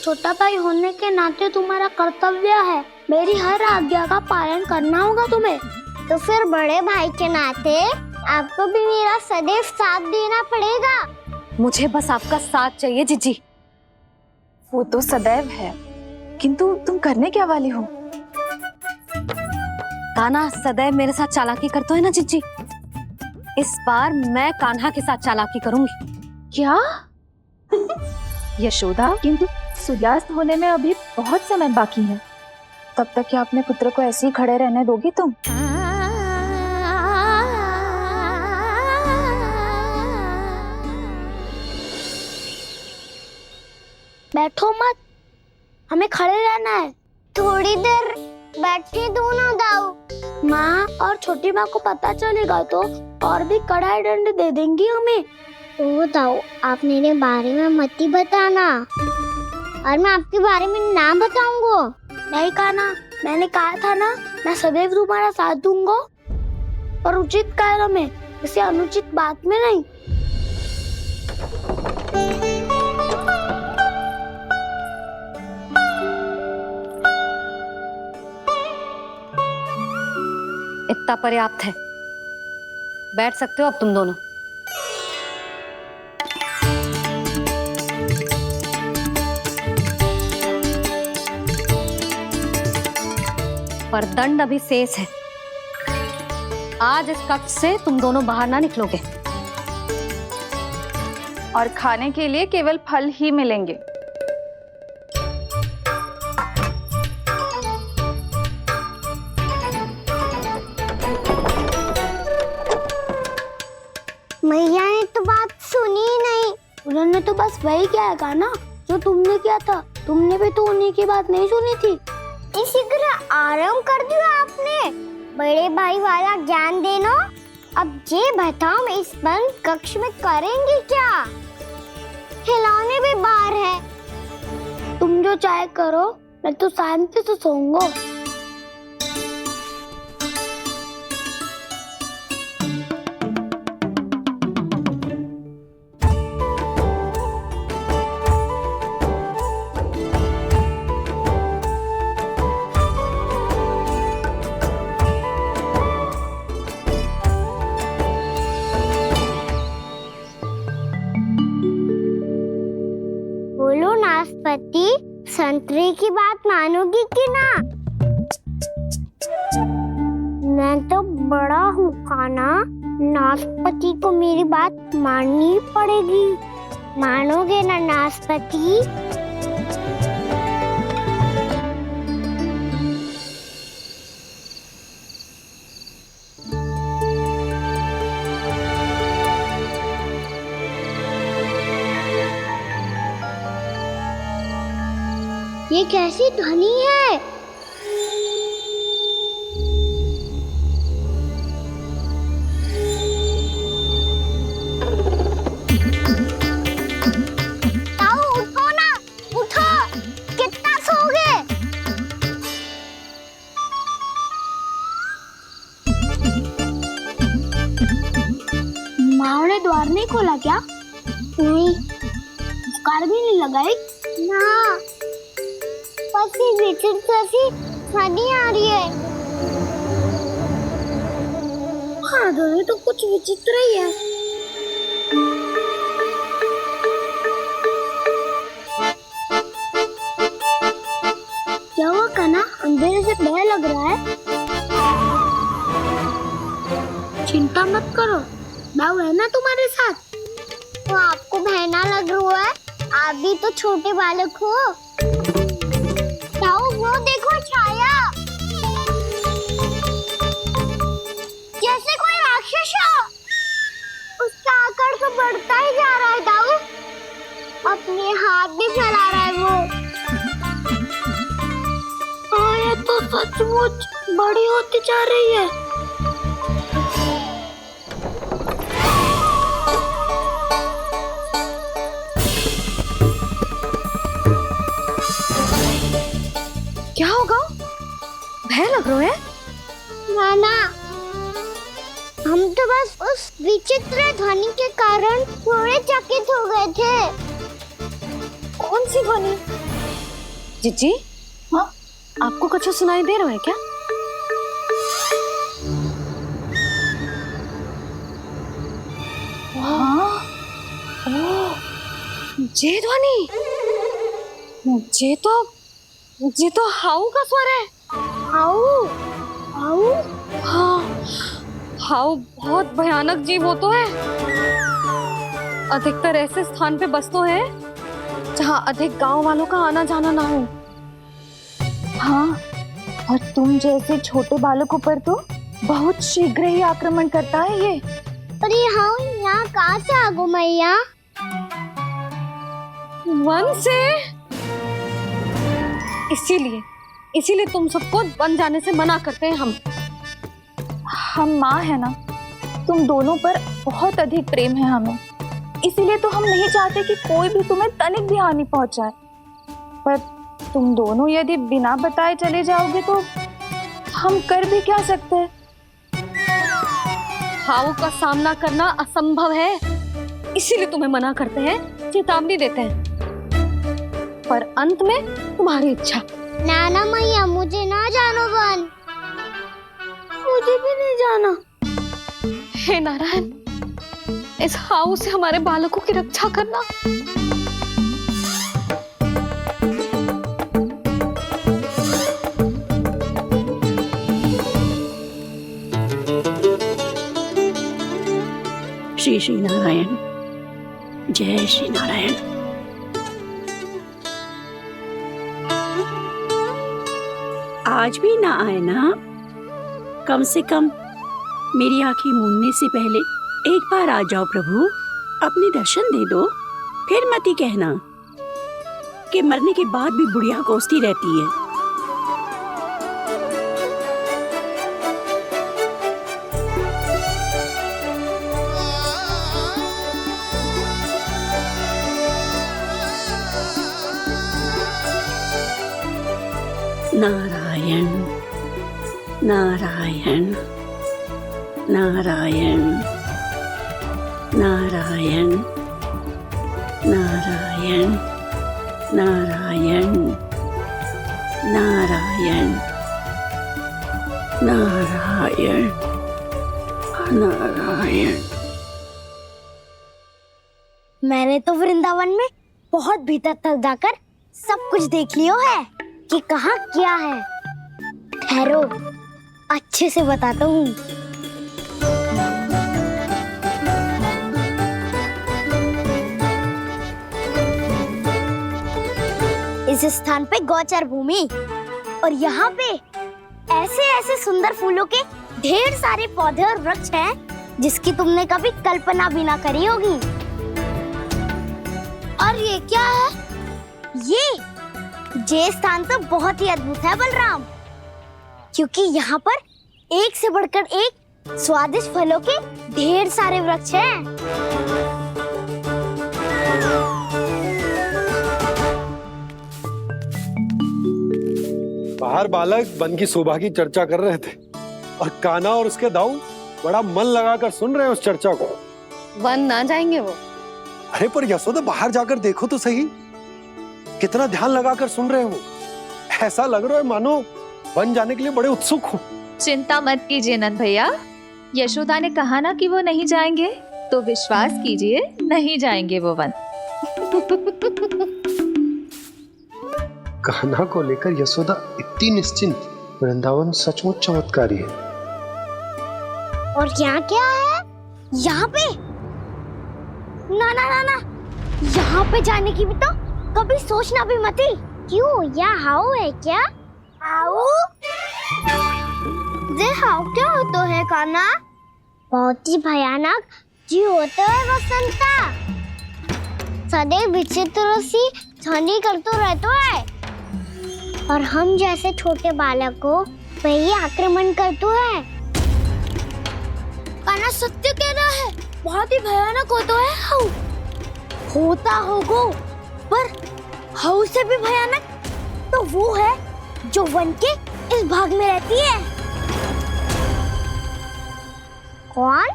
छोटा भाई होने के नाते तुम्हारा कर्तव्य है, मेरी हर आज्ञा का पालन करना होगा तुम्हें। तो फिर बड़े भाई के नाते आपको भी मेरा सदैव साथ देना पड़ेगा। मुझे बस आपका साथ चाहिए जीजी। वो तो सदैव है, किंतु तुम करने क्या वाली हो? कान्हा सदैव मेरे साथ चालाकी करता है ना जीजी, इस बार मैं कान्हा के साथ चालाकी करूंगी। क्या? यशोदा, किंतु सूर्यास्त होने में अभी बहुत समय बाकी है, तब तक क्या अपने पुत्र को ऐसे ही खड़े रहने दोगी तुम? बैठो मत, हमें खड़े रहना है। थोड़ी देर बैठे दो ना दाऊ। माँ और छोटी माँ को पता चलेगा तो और भी कड़ा दंड दे देंगी हमें। ओ दाऊ, आप मेरे बारे में मत ही बताना, और मैं आपके बारे में ना बताऊंगा। नहीं कान्हा, मैंने कहा था ना, मैं सदैव तुम्हारा साथ दूंगा, और उचित कार्य में, इसे अनुचित बात में नहीं। इतना पर्याप्त है, बैठ सकते हो अब तुम दोनों। पर दंड अभी शेष है। आज इस कक्ष से तुम दोनों बाहर ना निकलोगे, और खाने के लिए केवल फल ही मिलेंगे। मैया ने तो बात सुनी ही नहीं। उन्होंने तो बस वही किया था ना जो तुमने किया था। तुमने भी तो उन्हीं की बात नहीं सुनी थी। शीघ्र आराम कर दिया आपने। बड़े भाई वाला ज्ञान देना। अब ये बताओ, इस बंद कक्ष में करेंगे क्या? खिलौने भी बाहर है। तुम जो चाहे करो, मैं तो शांति से सोऊंगा। बोलो नाशपाती, संतरे की बात मानोगी कि ना? मैं तो बड़ा हूँ कान्हा, नाशपाती को मेरी बात माननी पड़ेगी। मानोगे ना नाशपाती? ये कैसी ध्वनि है? ताऊ उठो ना, उठो, कितना सोओगे? माँ ने द्वार नहीं खोला क्या? नहीं। कार भी नहीं लगाई? ना, पसी विचित्र सी ध्वनि आ रही है। हाँ, ध्वनि तो कुछ विचित्र ही है। क्या हुआ कान्हा, अंधेरे से भय लग रहा है? चिंता मत करो, दाऊ है ना तुम्हारे साथ। तो आपको बहना लग रहा है? आप भी तो छोटे बालक हो। ताऊ वो देखो छाया, जैसे कोई राक्षस हो। उसका आकार तो बढ़ता ही जा रहा है ताऊ, अपने हाथ भी फैला रहा है वो। हाँ, ये तो सचमुच बड़ी होती जा रही है। क्या होगा? भय लग रहा है? नाना, हम तो बस उस विचित्र ध्वनि के कारण थोड़े चकित हो गए थे। कौन सी ध्वनि? जीजी, हाँ आपको कुछ सुनाई दे रहा है क्या? हाँ ओह, ये ध्वनि, ये तो हाउ का स्वर है। हाउ हाउ हाँ, हाउ बहुत भयानक जीव हो तो है। अधिकतर ऐसे स्थान पे बसते हैं जहाँ अधिक गांव वालों का आना जाना ना हो। हाँ, और तुम जैसे छोटे बालकों पर तो बहुत शीघ्र ही आक्रमण करता है ये। अरे हाँ, यहाँ कहाँ से आ गो मैया? वन से। इसीलिए तुम सबको वन जाने से मना करते हैं हम माँ है ना, तुम दोनों पर बहुत अधिक प्रेम है हमें, इसीलिए तो हम नहीं चाहते कि कोई भी तुम्हें तनिक भी हानि पहुंचाए। पर तुम दोनों यदि बिना बताए चले जाओगे तो हम कर भी क्या सकते हैं? हाउ का सामना करना असंभव है, इसीलिए तुम्हें मना करते हैं, चेतावनी देते हैं। पर अंत में तुम्हारी इच्छा। नाना मैया, मुझे ना जानो वन। मुझे भी नहीं जाना। हे नारायण, इस हाउ से हमारे बालकों की रक्षा करना। श्री श्री नारायण, जय श्री नारायण। आज भी ना आए ना? कम से कम मेरी आंखें मूंदने से पहले एक बार आ जाओ प्रभु, अपने दर्शन दे दो। फिर मत ही कहना कि मरने के बाद भी बुढ़िया कोसती रहती है। नारायण नारायण नारायण नारायण नारायण नारायण नारायण नारायण नारायण। मैंने तो वृंदावन में बहुत भीतर तक जाकर सब कुछ देख लियो है कि कहाँ क्या है। ठहरो, अच्छे से बताता हूँ। इस स्थान पे गोचर भूमि, और यहाँ पे ऐसे ऐसे सुंदर फूलों के ढेर सारे पौधे और वृक्ष हैं जिसकी तुमने कभी कल्पना भी ना करी होगी। और ये क्या है? ये स्थान तो बहुत ही अद्भुत है बलराम, क्योंकि यहाँ पर एक से बढ़कर एक स्वादिष्ट फलों के ढेर सारे वृक्ष हैं। बाहर बालक वन की शोभा की चर्चा कर रहे थे और कान्हा और उसके दाऊ बड़ा मन लगाकर सुन रहे हैं उस चर्चा को। वन ना जाएंगे वो। अरे पर यशोदा, बाहर जाकर देखो तो सही, कितना ध्यान लगाकर सुन रहे हो। ऐसा लग रहा है मानो वन जाने के लिए बड़े उत्सुक हो। चिंता मत कीजिए नंद भैया, यशोदा ने कहा ना कि वो नहीं जाएंगे, तो विश्वास कीजिए नहीं जाएंगे वो वन। कान्हा को लेकर यशोदा इतनी निश्चिंत, वृंदावन सचमुच चमत्कारी है। और यहाँ क्या है? यहाँ पे ना ना ना ना, यहाँ पे जाने की भी तो कभी सोचना भी मत ही। क्यों, यहाँ हाउ है क्या? हाउ? ये हाउ क्या होता है कान्हा? बहुत ही भयानक जी होता है वसंता, सदैव विचित्र सी ध्वनि करते रहता है, और हम जैसे छोटे बालक को वही आक्रमण करते हैं। कान्हा सत्य कह रहा है, बहुत ही भयानक होता है हाउ। होता होगो, पर हाउ से भी भयानक तो वो है जो वन के इस भाग में रहती है। कौन?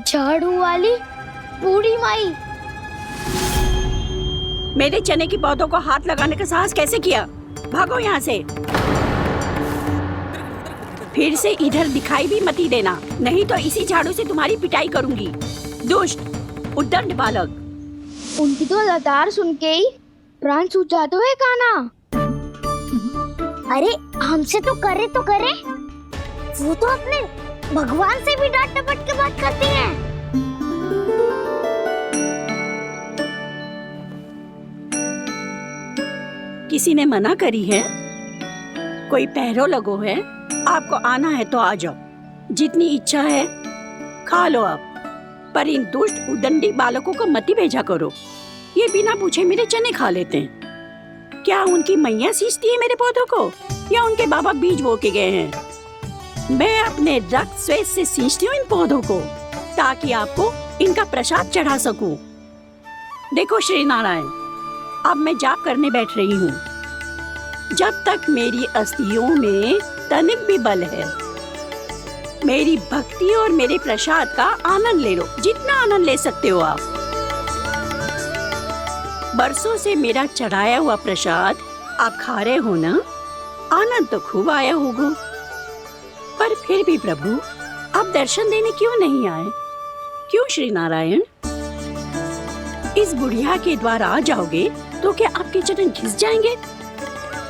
झाड़ू वाली बूढ़ी माई। मेरे चने की पौधों को हाथ लगाने का साहस कैसे किया? भागो यहाँ से। फिर से इधर दिखाई भी मती देना, नहीं तो इसी झाड़ू से तुम्हारी पिटाई करूंगी। दुष्ट उद्दंड बालक। उनकी तो लतार सुन के ही प्राण छूट जाते हुए काना। अरे हमसे तो करे, वो तो अपने भगवान से भी डांट डपट के बात करती हैं। किसी ने मना करी है? कोई पहरो लगो है? आपको आना है तो आ जाओ, जितनी इच्छा है खा लो आप, पर इन दुष्ट उदंडी बालकों को मत भेजा करो। ये बिना पूछे मेरे चने खा लेते हैं। क्या उनकी मैया सींचती है मेरे पौधों को, या उनके बाबा बीज बो के गए हैं? मैं अपने रक्त स्वेद से सींचती हूँ इन पौधों को, ताकि आपको इनका प्रसाद चढ़ा सकूं। देखो श्री नारायण, अब मैं जाप करने बैठ रही हूँ। जब तक मेरी अस्थियों में तनिक भी बल है, मेरी भक्ति और मेरे प्रसाद का आनंद ले लो, जितना आनंद ले सकते हो आप। बरसों से मेरा चढ़ाया हुआ प्रसाद आप खा रहे हो ना, आनंद तो खूब आया होगा। पर फिर भी प्रभु आप दर्शन देने क्यों नहीं आए? क्यों श्री नारायण? इस बुढ़िया के द्वार आ जाओगे तो क्या आपके चरण घिस जाएंगे?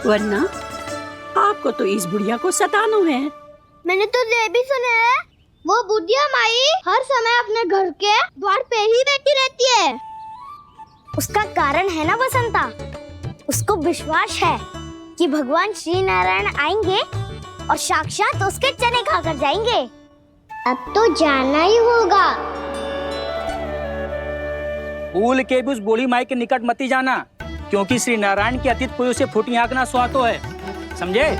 वरना आपको तो इस बुढ़िया को सताना है। मैंने तो ये भी सुना है, वो बुढ़िया माई हर समय अपने घर के द्वार पे ही बैठी रहती है। उसका कारण है ना बसंता, उसको विश्वास है कि भगवान श्री नारायण आएंगे और साक्षात उसके चने खाकर जाएंगे। अब तो जाना ही होगा। भूल के भी उस बूढ़ी माई के निकट मती जाना, क्योंकि श्री नारायण की अतीत कोई उसे फूटी आंख ना सुहातो है, समझे?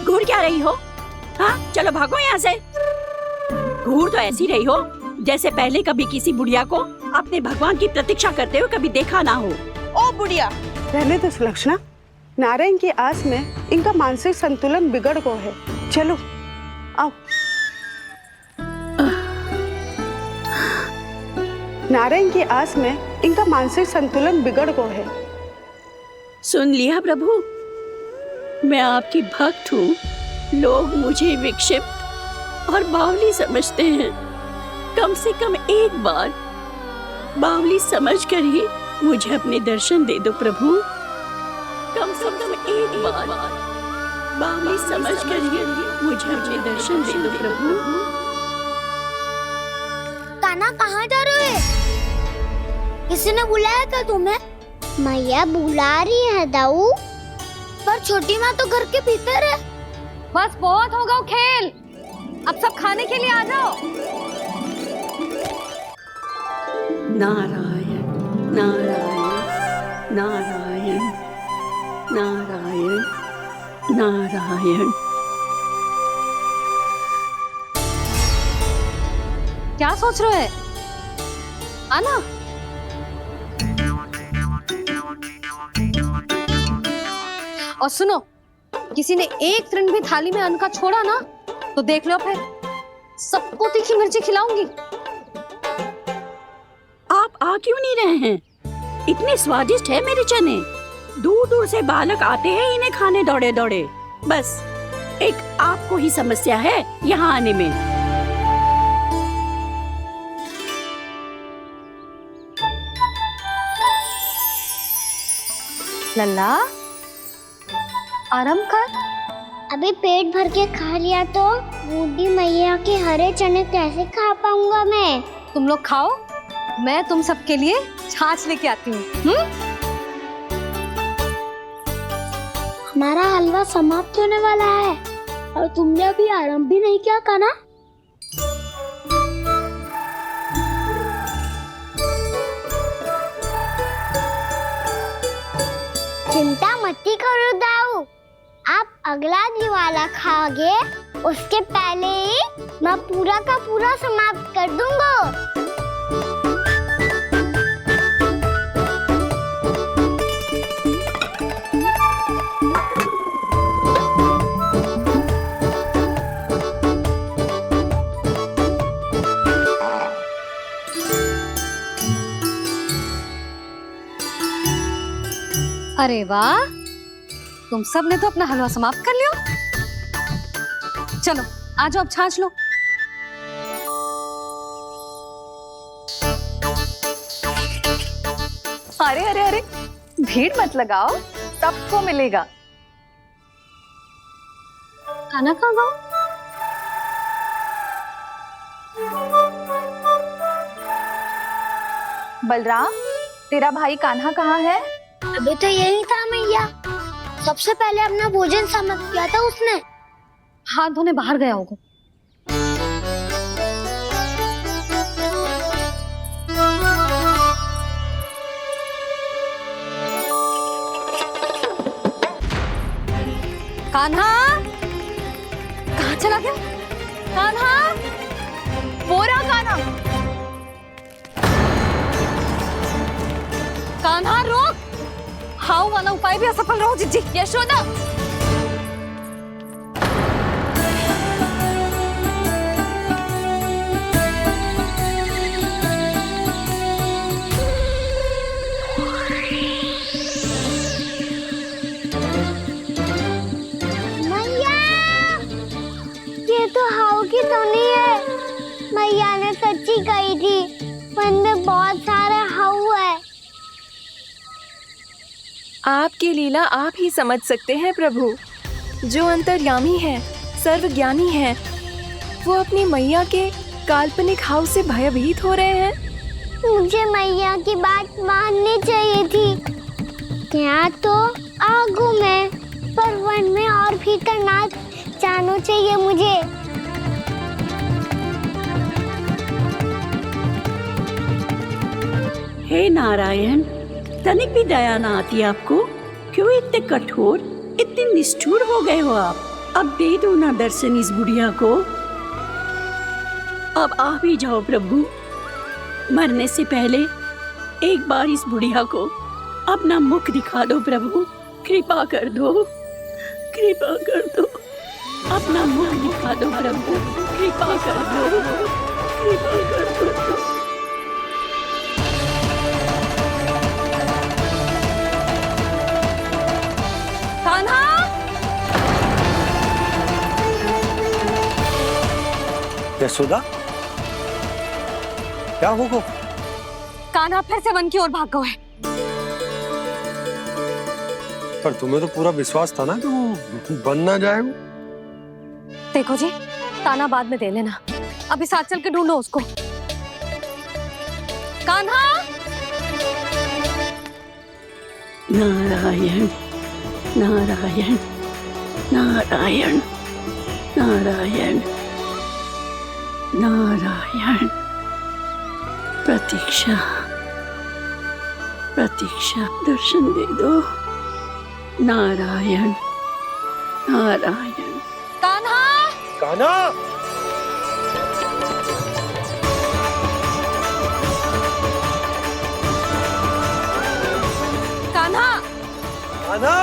घूर क्या रही हो? हाँ, चलो भागो यहाँ से। घूर तो ऐसी रही हो जैसे पहले कभी किसी बुढ़िया को अपने भगवान की प्रतीक्षा करते हुए कभी देखा ना हो। ओ बुढ़िया, रहने दो सुलक्षणा। नारायण की आस में इनका मानसिक संतुलन बिगड़ गया है। चलो आओ। नारायण की आस में इनका मानसिक संतुलन बिगड़ गया है। सुन लिया प्रभु, मैं आपकी भक्त हूँ। लोग मुझे विक्षिप्त और बावली समझते हैं। कम से कम एक बार बावली समझकर ही मुझे अपने दर्शन दे दो प्रभु। कम से कम एक बार बावली समझकर ही मुझे अपने दर्शन दे दो प्रभु। काना कहाँ जा रहे हो? किसी ने बुलाया था तुम्हें? मैया बुला रही है दाऊ। पर छोटी माँ तो घर के भीतर है। बस बहुत हो गया खेल, अब सब खाने के लिए आ जाओ। नारायण नारायण नारायण नारायण नारायण। क्या सोच रहे हैं? आना। और सुनो, किसी ने एक तृण भी थाली में अन्न का छोड़ा ना, तो देख लो फिर सबको तीखी मिर्ची खिलाऊंगी। आप आ क्यों नहीं रहे हैं? इतने स्वादिष्ट है मेरे चने। दूर दूर से बालक आते हैं इन्हें खाने दौड़े दौड़े। बस एक आपको ही समस्या है यहाँ आने में। लल्ला, आराम कर। अभी पेट भर के खा लिया तो बूढ़ी मैया के हरे चने कैसे खा पाऊंगा मैं? तुम लोग खाओ, मैं तुम सबके लिए छाछ लेके आती हूँ। हमारा हलवा समाप्त होने वाला है और तुमने अभी आराम भी नहीं किया काना। चिंता मत करो दाऊ, आप अगला दिवाला खाओगे उसके पहले ही मैं पूरा का पूरा समाप्त कर दूंगा। अरे वाह, तुम सब ने तो अपना हलवा समाप्त कर लिया। चलो आ जाओ, अब छाछ लो। अरे अरे अरे, भीड़ मत लगाओ, सबको मिलेगा। खाना खा गो। बलराम, तेरा भाई कान्हा कहाँ है? अभी तो यही था मैया, सबसे पहले अपना भोजन समाप्त किया था उसने। हाथ धोने बाहर गया होगा। कान्हा कहाँ चला गया? कान्हा, वो रहा कान्हा। कान्हा रोक, हाउ वाला उपाय भी असफल रहो जिज्जी। यशोदा, मैया, ये तो हाउ की तो नहीं है। मैया ने सच्ची कही थी, वन में बहुत सारे हाउ है। आपकी लीला आप ही समझ सकते हैं प्रभु। जो अंतर्यामी है, सर्वज्ञानी है, वो अपनी मैया के काल्पनिक हाव से भयभीत हो रहे हैं। मुझे मैया की बात माननी चाहिए थी। यहाँ तो आगू में, पर वन में और भीतर ना जाना चाहिए मुझे। हे नारायण, तनिक भी दया ना आती आपको? क्यों इतने कठोर, इतने निष्ठुर हो गए हो आप? अब दे दो ना दर्शन इस बुढ़िया को। अब आ भी जाओ प्रभु, मरने से पहले एक बार इस बुढ़िया को अपना मुख दिखा दो प्रभु। कृपा कर दो, कृपा कर दो, अपना मुख दिखा दो प्रभु। कृपा कर दो, कृपा कर दो। कान्हा, यशोदा, क्या होगा? कान्हा फिर से वन की ओर भाग गया है। पर तुम्हें तो पूरा विश्वास था ना कि वो बन ना जाए। देखो जी, ताना बाद में दे लेना, अभी साथ चल के ढूंढो उसको। कान्हा, नारायण नारायण नारायण नारायण नारायण। प्रतीक्षा प्रतीक्षा, दर्शन दे दो। नारायण नारायण। कान्हा, कान्हा, कान्हा, कान्हा,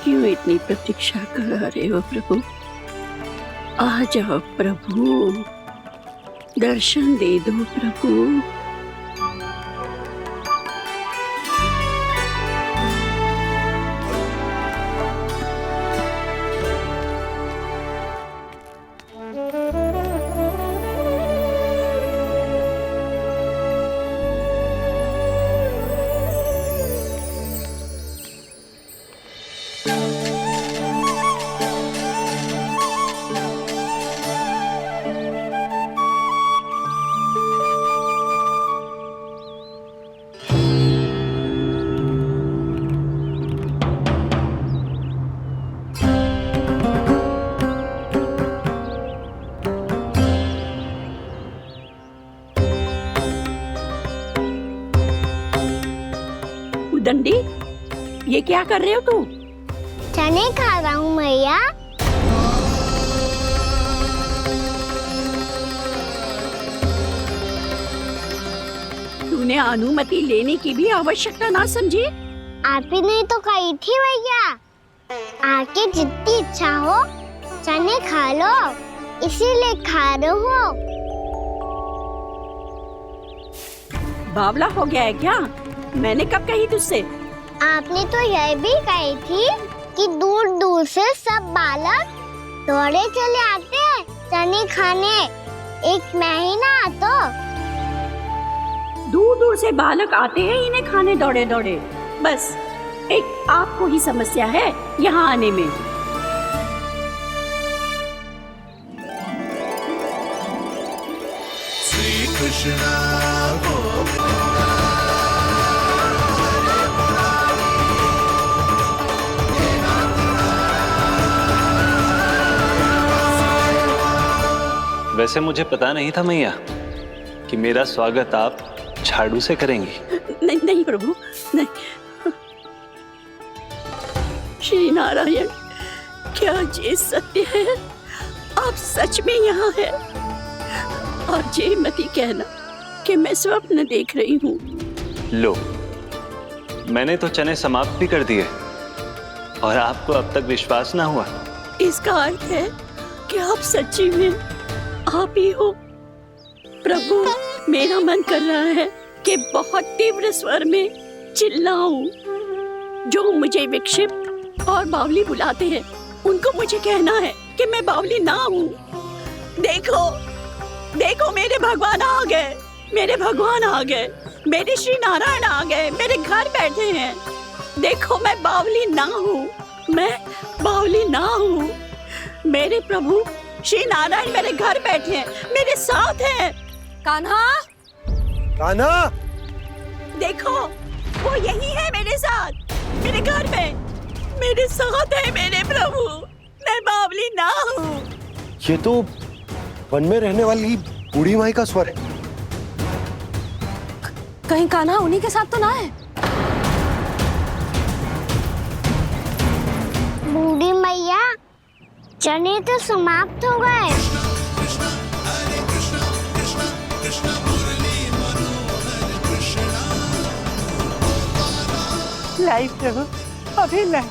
क्यों इतनी प्रतीक्षा करा रहे हो प्रभु? आ जाओ प्रभु, दर्शन दे दो प्रभु। दंडी, ये क्या कर रहे हो तू? चने खा रहा हूँ मैया। तूने अनुमति लेने की भी आवश्यकता ना समझी? आप ही ने तो कही थी भैया, आके जितनी इच्छा हो चने खा लो, इसीलिए खा रहे हो। बावला हो गया है क्या? मैंने कब कही तुझसे? आपने तो यह भी कही थी कि दूर दूर से सब बालक दौड़े चले आते हैं चने खाने। एक महीना तो दूर दूर से बालक आते हैं इन्हें खाने दौड़े दौड़े। बस एक आपको ही समस्या है यहाँ आने में। श्री कृष्ण वैसे मुझे पता नहीं था मैया कि मेरा स्वागत आप झाड़ू से करेंगी। नहीं नहीं प्रभु नहीं। श्री नारायण, क्या ये सत्य है? आप सच में यहाँ हैं? और ये मत ही कहना कि मैं स्वप्न देख रही हूँ। लो, मैंने तो चने समाप्त भी कर दिए और आपको अब तक विश्वास ना हुआ। इसका अर्थ है कि आप सच्ची में आप ही हो। प्रभु, मेरा मन कर रहा है कि बहुत तीव्र स्वर में चिल्लाऊं। जो मुझे विक्षिप्त और बावली बुलाते हैं उनको मुझे कहना है कि मैं बावली ना हूँ। देखो देखो, मेरे भगवान आ गए, मेरे भगवान आ गए, मेरे श्री नारायण आ गए, मेरे घर बैठे हैं। देखो, मैं बावली ना हूँ, मैं बावली ना हूँ। मेरे प्रभु श्री नारायण मेरे घर बैठे हैं, मेरे साथ हैं। कान्हा, कान्हा, देखो वो यही है मेरे साथ, मेरे घर में मेरे साथ है मेरे प्रभु। मैं बावली ना हूँ। ये तो वन में रहने वाली बूढ़ी माई का स्वर है। कहीं कान्हा उन्हीं के साथ तो ना है? बूढ़ी मैया, चने तो समाप्त हो गए। लाई प्रभु, अभी लाई।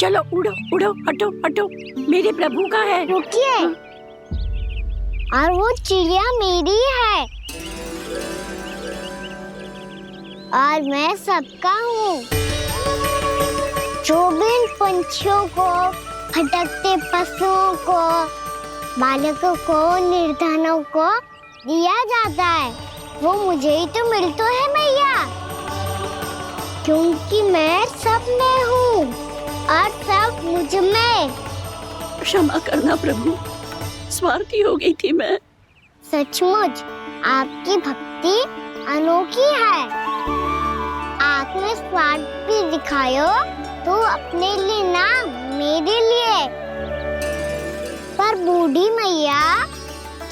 चलो उड़ो उड़ो, हटो हटो, मेरे प्रभु का है। रुकिए, और वो चिड़िया मेरी है और मैं सबका हूँ। जो भी इन पंछियों को, भटकते पशुओं को, बालकों को, निर्धनों को दिया जाता है, वो मुझे ही तो मिलता है मैया, क्योंकि मैं सब में हूँ और सब मुझ में। क्षमा करना प्रभु, स्वार्थी हो गई थी मैं। सचमुच आपकी भक्ति अनोखी है। आपने स्वार्थ भी दिखायो तो अपने लिए ना, मेरे लिए। पर बूढ़ी मैया,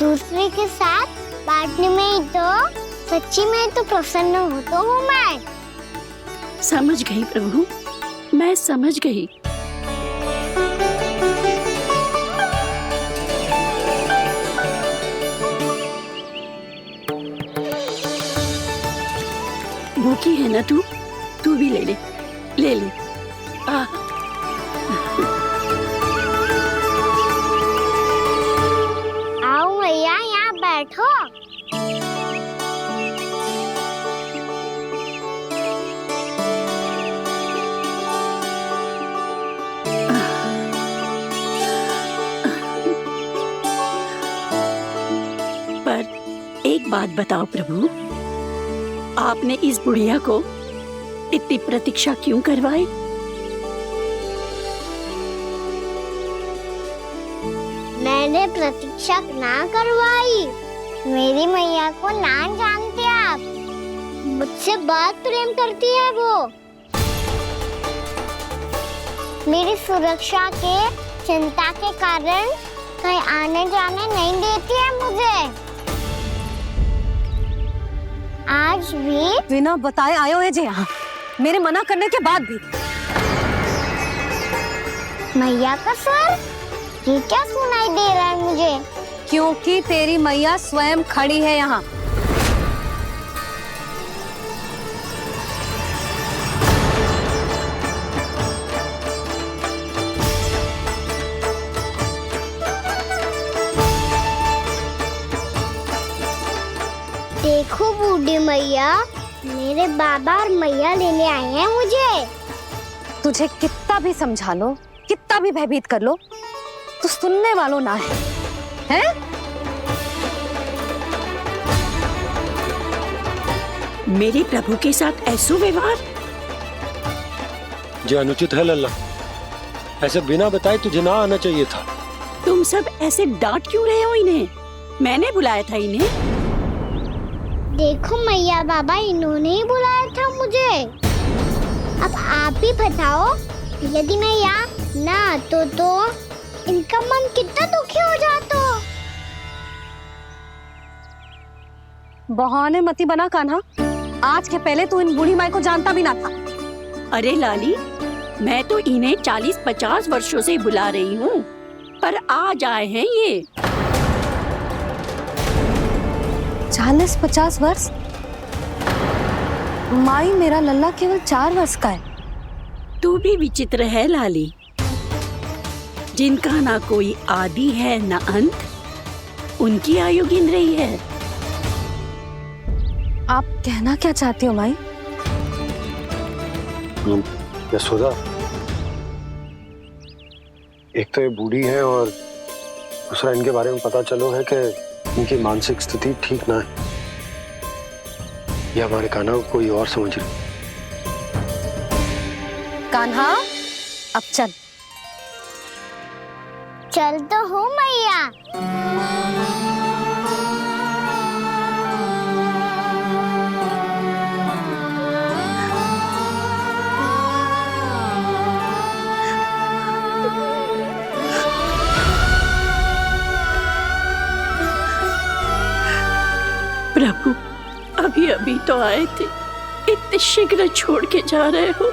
दूसरे के साथ बांटने में ही तो सच्ची में तो प्रसन्न होता हूँ मैं। समझ गई प्रभु, मैं समझ गई। भूखी है ना तू? तू भी ले ले, ले ले। आओ मैया, यहाँ बैठो। एक बात बताओ प्रभु, आपने इस बुढ़िया को इतनी प्रतीक्षा क्यों करवाई? मैंने प्रतीक्षा ना करवाई। मेरी मैया को ना जानते आप, मुझसे बहुत प्रेम करती है वो। मेरी सुरक्षा के चिंता के कारण कहीं आने जाने नहीं देती है मुझे। आज भी बिना बताए आए हो जे यहाँ, मेरे मना करने के बाद भी। मैया का स्वर, ये क्या सुनाई दे रहा है मुझे? क्योंकि तेरी मैया स्वयं खड़ी है यहाँ। देखो बूढ़ी मैया, मेरे बाबा और मैया लेने आए हैं मुझे। तुझे कितना भी समझा लो, कितना भी भयभीत कर लो, तो सुनने वालों ना है, हैं? मेरे प्रभु के साथ ऐसा व्यवहार जो अनुचित है लल्ला। ऐसे बिना बताए तुझे ना आना चाहिए था। तुम सब ऐसे डांट क्यों रहे हो इन्हें? मैंने बुलाया था इन्हें। देखो मैया बाबा, इन्होंने ही बुलाया था मुझे। अब आप ही बताओ, यदि मैं यहाँ ना आतो तो इनका मन कितना दुखी हो जाता। बहाने मती बना कान्हा, आज के पहले तू इन बूढ़ी माई को जानता भी ना था। अरे लाली, मैं तो इन्हें 40-50 वर्षों से बुला रही हूँ, पर आज आए हैं ये। 40-50 वर्ष? माई, मेरा लल्ला केवल 4 वर्ष का है। तू भी विचित्र है लाली, जिनका ना कोई आदि है ना अंत, उनकी आयु गिन रही है। आप कहना क्या चाहती हो माई? यशोदा, एक तो ये बूढ़ी है और दूसरा इनके बारे में पता चलो है कि इनकी मानसिक स्थिति ठीक ना है। ये हमारे कान्हा को कोई और समझ रही। कान्हा, अब चल। चल तो हो मैया। प्रभु, अभी अभी तो आए थे, इतने शीघ्र छोड़ के जा रहे हो।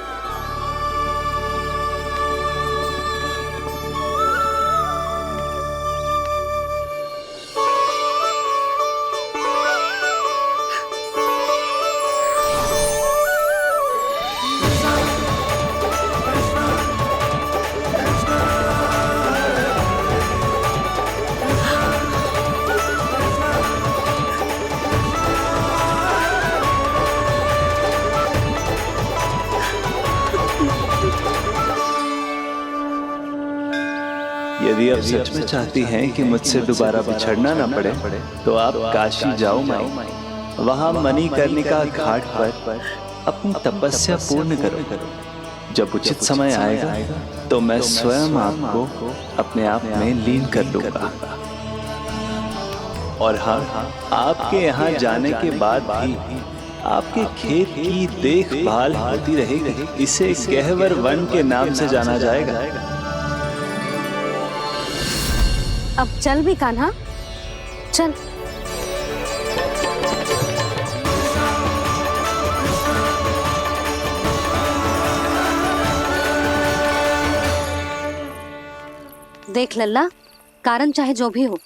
यदि आप सच में चाहती हैं कि मुझसे दोबारा बिछड़ना न पड़े, तो आप काशी जाओ माई। वहाँ मणिकर्णिका घाट पर अपनी तपस्या पूर्ण करो। जब उचित समय आएगा तो मैं स्वयं आपको अपने आप में लीन कर लूंगा। और हाँ, आपके यहाँ जाने के बाद भी आपके खेत की देखभाल होती रहेगी। इसे गहवर वन के नाम से जाना जाएगा। अब चल भी कान्हा, चल। देख लल्ला, कारण चाहे जो भी हो,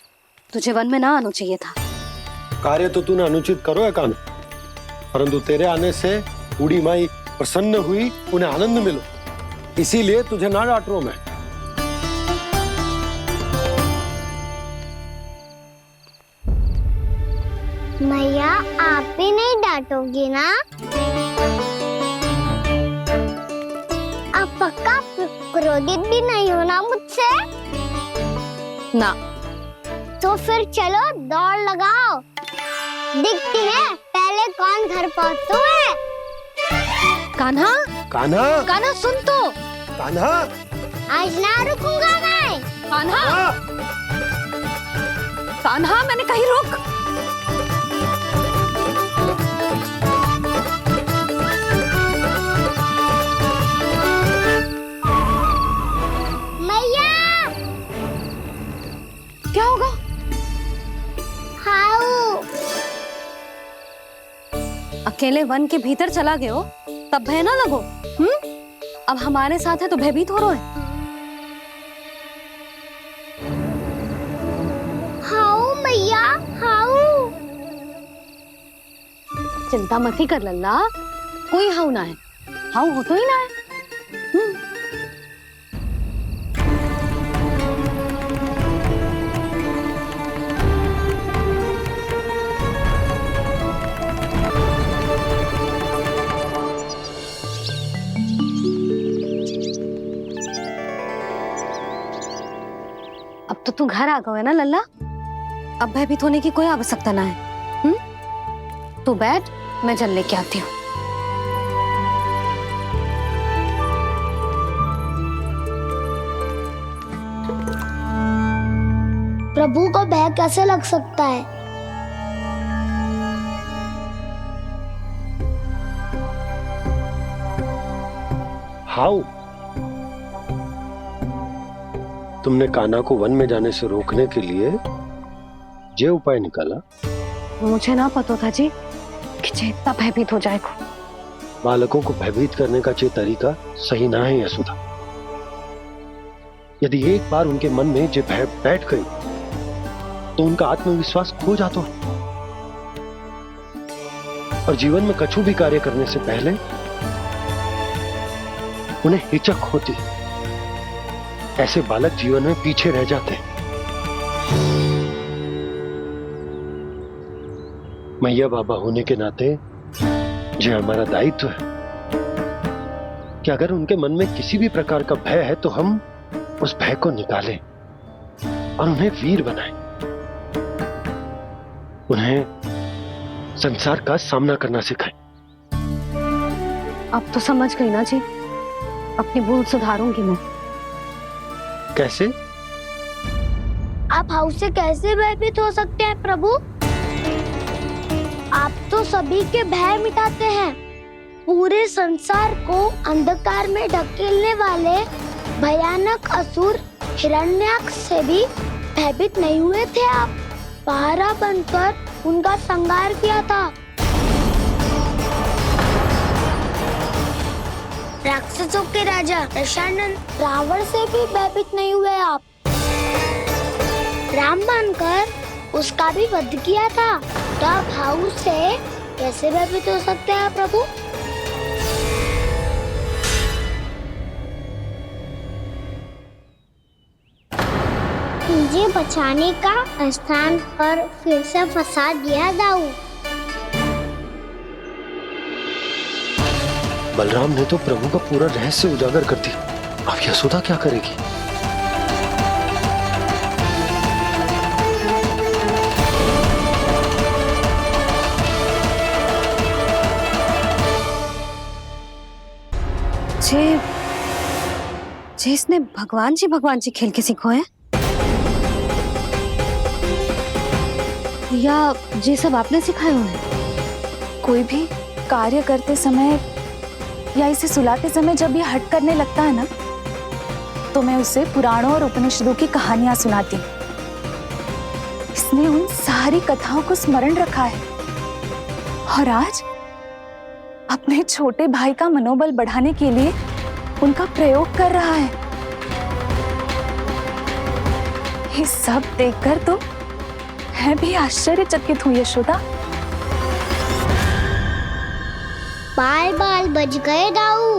तुझे वन में ना आना चाहिए था। कार्य तो तूने अनुचित करो है कान्हा, परंतु तेरे आने से बूढ़ी माई प्रसन्न हुई, उन्हें आनंद मिलो, इसीलिए तुझे ना डांट रहा हूं मैं। मैया, आप भी नहीं डांटोगी ना? आप पक्का क्रोधित भी नहीं हो ना मुझसे? ना। तो फिर चलो दौड़ लगाओ, दिखती है पहले कौन घर पहुंचता है। कान्हा, कान्हा, कान्हा सुन तो। कान्हा, आज ना रुकूंगा मैं। कान्हा, कान्हा, मैंने कहीं रुक। अकेले वन के भीतर चला गए हो तब भय ना लगो। अब हमारे साथ है तो भयभीत हो रहे हो। हाउ मैया हाउ। चिंता मत ही कर लल्ला, कोई हाउ ना है, हाउ हो तो ही ना है। अब तो तू घर आ गया है ना लल्ला, अब भयभीत होने की कोई आवश्यकता ना है। तू बैठ, मैं जल लेके आती हूँ। प्रभु को भय कैसे लग सकता है? हाउ? तुमने कान्हा को वन में जाने से रोकने के लिए ये उपाय निकाला? मुझे ना पता था जी कि जे इतना भयभीत हो जाएगा। बालकों को भयभीत करने का ये तरीका सही ना है यशोदा। यदि एक बार उनके मन में ये भय बैठ गई तो उनका आत्मविश्वास खो जाता है और जीवन में कछु भी कार्य करने से पहले उन्हें हिचक होती। ऐसे बालक जीवन में पीछे रह जाते हैं। मैया बाबा होने के नाते ये हमारा दायित्व है कि अगर उनके मन में किसी भी प्रकार का भय है तो हम उस भय को निकालें और उन्हें वीर बनाएं, उन्हें संसार का सामना करना सिखाएं। अब तो समझ गई ना जी, अपनी भूल सुधारूंगी मैं। कैसे? आप हाउ से कैसे भयभीत हो सकते हैं प्रभु? आप तो सभी के भय मिटाते हैं। पूरे संसार को अंधकार में ढकेलने वाले भयानक असुर हिरण्याक्ष से भी भयभीत नहीं हुए थे आप। पहरा बनकर उनका संहार किया था। राक्षसों के राजा दशानन रावण से भी भयभीत नहीं हुए आप। राम बनकर उसका भी वध किया था। तो आप हाउ से कैसे भयभीत हो सकते हैं प्रभु? मुझे बचाने का स्थान पर फिर से फंसा दिया दाऊ। बलराम ने तो प्रभु का पूरा रहस्य उजागर कर दिया। अब यशोदा क्या करेगी? जे इसने भगवान जी खेल के सीखो है या ये सब आपने सिखाए हुए हैं? कोई भी कार्य करते समय या इसे सुलाते समय जब ये हट करने लगता है ना, तो मैं उसे पुराणों और उपनिषदों की कहानियां सुनाती हूँ। इसने उन सारी कथाओं को स्मरण रखा है और आज अपने छोटे भाई का मनोबल बढ़ाने के लिए उनका प्रयोग कर रहा है। ये सब देखकर तो मैं भी आश्चर्यचकित हूँ यशोदा। बाल बाल बज गए दाऊ।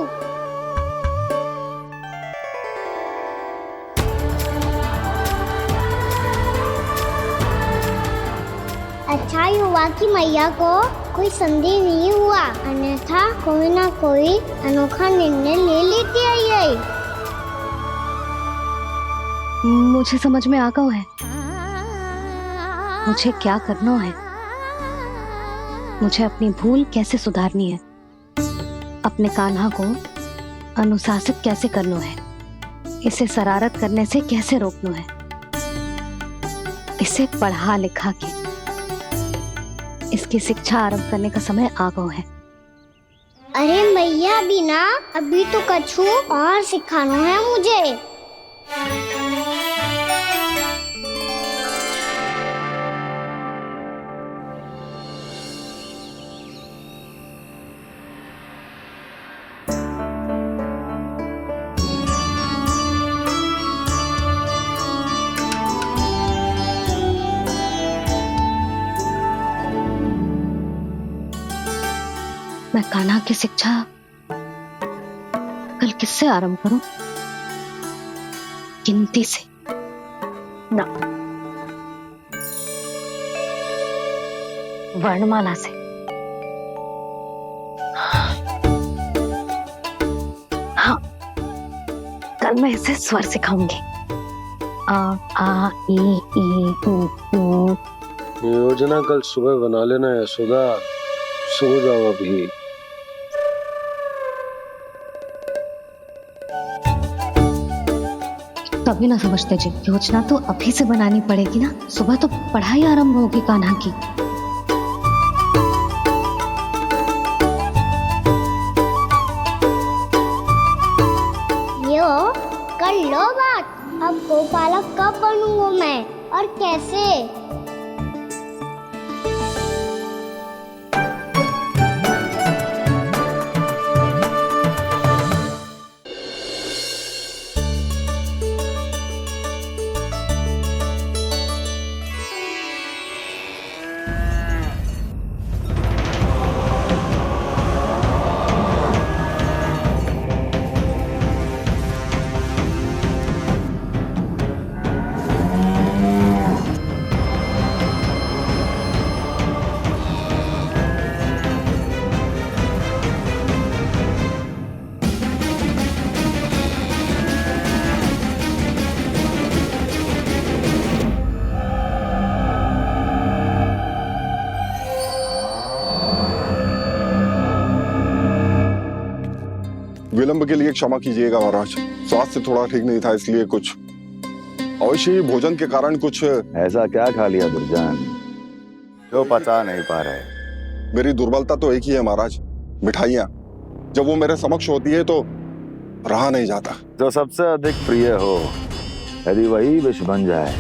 अच्छा ही हुआ कि मैया को कोई संदेह नहीं हुआ, अन्यथा कोई ना कोई अनोखा निर्णय ले लेती है ये। मुझे समझ में आ गया है मुझे क्या करना है। मुझे अपनी भूल कैसे सुधारनी है, अपने कान्हा को अनुशासित कैसे करना है, इसे शरारत करने से कैसे रोकना है, इसे पढ़ा लिखा के इसकी शिक्षा आरंभ करने का समय आ गया है। अरे मैया बिना अभी तो कछु और सिखाना है मुझे। मैं कान्हा की शिक्षा कल किससे आरंभ करूं? गिनती से ना, वर्णमाला से। हाँ, कल मैं इसे स्वर सिखाऊंगी। आ आ ई ई उ। योजना कल सुबह बना लेना यशोदा, सो जाओ अभी। तभी ना समझते जी, योजना तो अभी से बनानी पड़ेगी ना, सुबह तो पढ़ाई आरंभ होगी कान्हा की। यो कर लो बात, अब गोपालक कब बनूंगा मैं और कैसे? विलंब के लिए क्षमा कीजिएगा महाराज, स्वास्थ्य थोड़ा ठीक नहीं था, इसलिए कुछ अवश्य ही भोजन के कारण कुछ। ऐसा क्या खा लिया दुर्जन जो पचा नहीं पा रहे? मेरी दुर्बलता तो एक ही है महाराज, मिठाइयाँ। जब वो मेरे समक्ष होती है तो रहा नहीं जाता। जो सबसे अधिक प्रिय हो, यदि वही विष बन जाए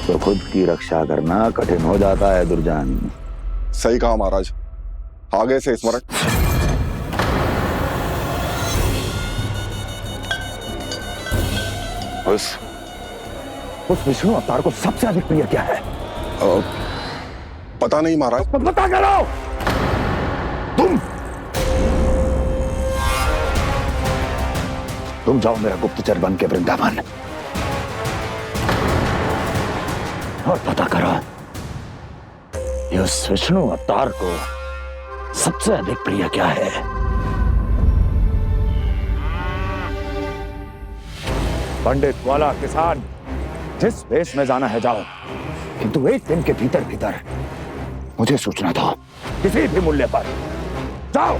तो खुद की रक्षा करना कठिन हो जाता है दुर्जन। सही कहा महाराज, आगे से स्मरण। उस विष्णु अवतार को सबसे अधिक प्रिय क्या है? पता नहीं महाराज। बता करो तुम जाओ मेरा गुप्तचर बन के वृंदावन और पता करो उस विष्णु अवतार को सबसे अधिक प्रिय क्या है। पंडित वाला किसान जिस वेश में जाना है जाओ, किंतु एक दिन के भीतर भीतर मुझे सूचना दो, किसी भी मूल्य पर जाओ।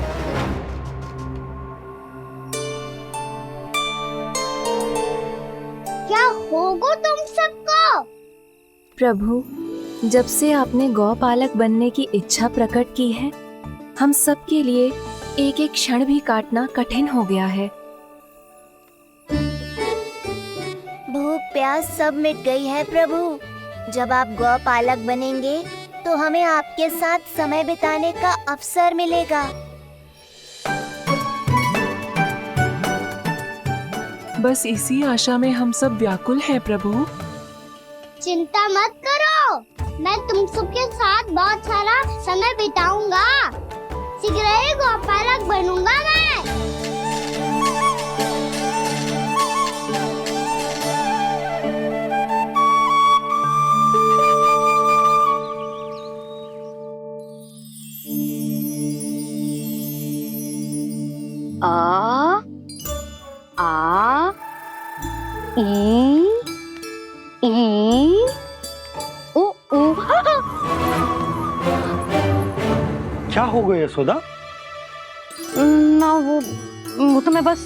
क्या होगा तुम सबको? प्रभु, जब से आपने गौपालक बनने की इच्छा प्रकट की है, हम सब के लिए एक एक क्षण भी काटना कठिन हो गया है। भूख प्यास सब मिट गई है प्रभु। जब आप गौपालक बनेंगे तो हमें आपके साथ समय बिताने का अवसर मिलेगा। बस इसी आशा में हम सब व्याकुल हैं प्रभु। चिंता मत करो, मैं तुम सबके साथ बहुत सारा समय बिताऊंगा। शीघ्र ही गोपालक बनूंगा मैं। आ आ ई उ उ। क्या हो गया यशोदा? ना वो तो मैं बस।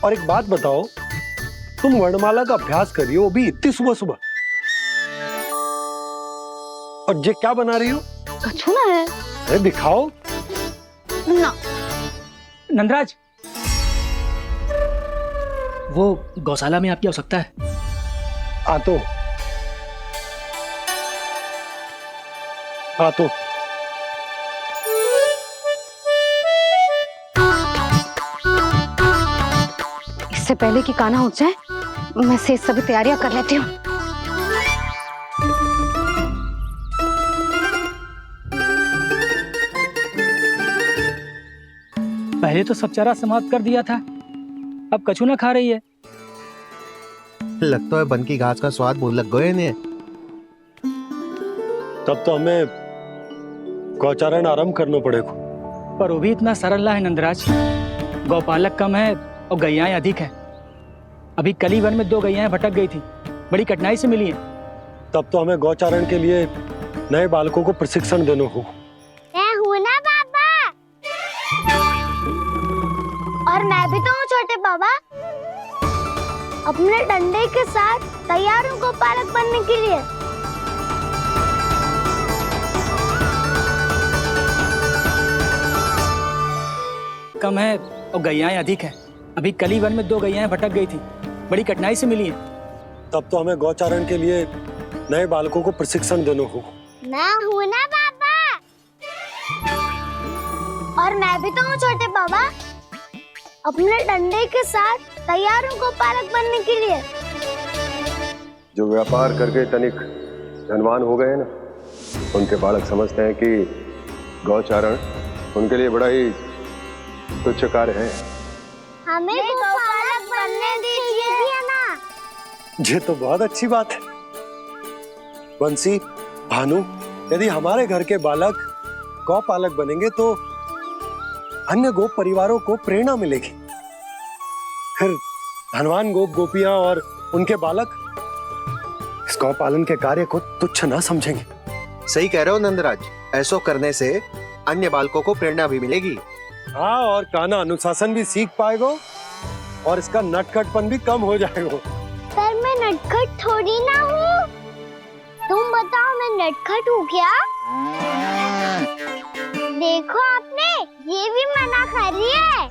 और एक बात बताओ, तुम वर्णमाला का अभ्यास कर रही हो, भी इतनी सुबह सुबह, और ये क्या बना रही हो? कछुआ है। अरे दिखाओ ना। नंदराज, वो गौशाला में आपकी आवश्यकता है। आ तो इससे पहले कि कान्हा उठ जाए, मैं से सभी तैयारियां कर लेती हूँ। पहले तो सब चारा समाप्त कर दिया था, अब कछु ना खा रही है। लगता है बन की घास का स्वाद भूल लग गए इन्हें। तब तो हमें गौचारण आरंभ करना पड़ेगा। पर वो भी इतना सरल ना है नंदराज। गौपालक कम है और गैयाएं अधिक है। अभी कली वन में 2 गैयाएं भटक गई थी, बड़ी कठिनाई से मिली हैं। तब तो हमें गौचारण के लिए नए बालकों को प्रशिक्षण देना होगा। मैं हूँ ना बाबा, और मैं भी तो हूँ छोटे बाबा। अपने डंडे के साथ तैयार हूँ गोपालक बनने के लिए। कम है और गैयाएं अधिक है। अभी कली वन में 2 गैयाएं भटक गई थी, बड़ी कठिनाई से मिली हैं। तब तो हमें गौचारण के लिए नए बालकों को प्रशिक्षण देना होगा। मैं हूँ ना बाबा, और मैं भी तो हूँ छोटे बाबा। अपने डंडे के साथ तैयार हूँ गोपालक बनने के लिए। जो व्यापार करके तनिक धनवान हो गए ना, उनके बालक समझते हैं कि गौचारण उनके लिए बड़ा ही तुच्छ कार्य है। हमें गोपालक बनने दीजिए ना। ये तो बहुत अच्छी बात है। बंसी, भानु, यदि हमारे घर के बालक गौपालक बनेंगे तो अन्य गोप परिवारों को प्रेरणा मिलेगी। फिर धनवान गोप गोपियां और उनके बालक इस गौपालन के कार्य को तुच्छ ना समझेंगे। सही कह रहे हो नंदराज, ऐसा करने से अन्य बालकों को प्रेरणा भी मिलेगी। हाँ, और कान्हा अनुशासन भी सीख पाएगा और इसका नटखटपन भी कम हो जाएगा। पर मैं नटखट थोड़ी ना हूँ। तुम बताओ मैं नटखट हूँ क्या? देखो आपने ये भी मना कर रही है।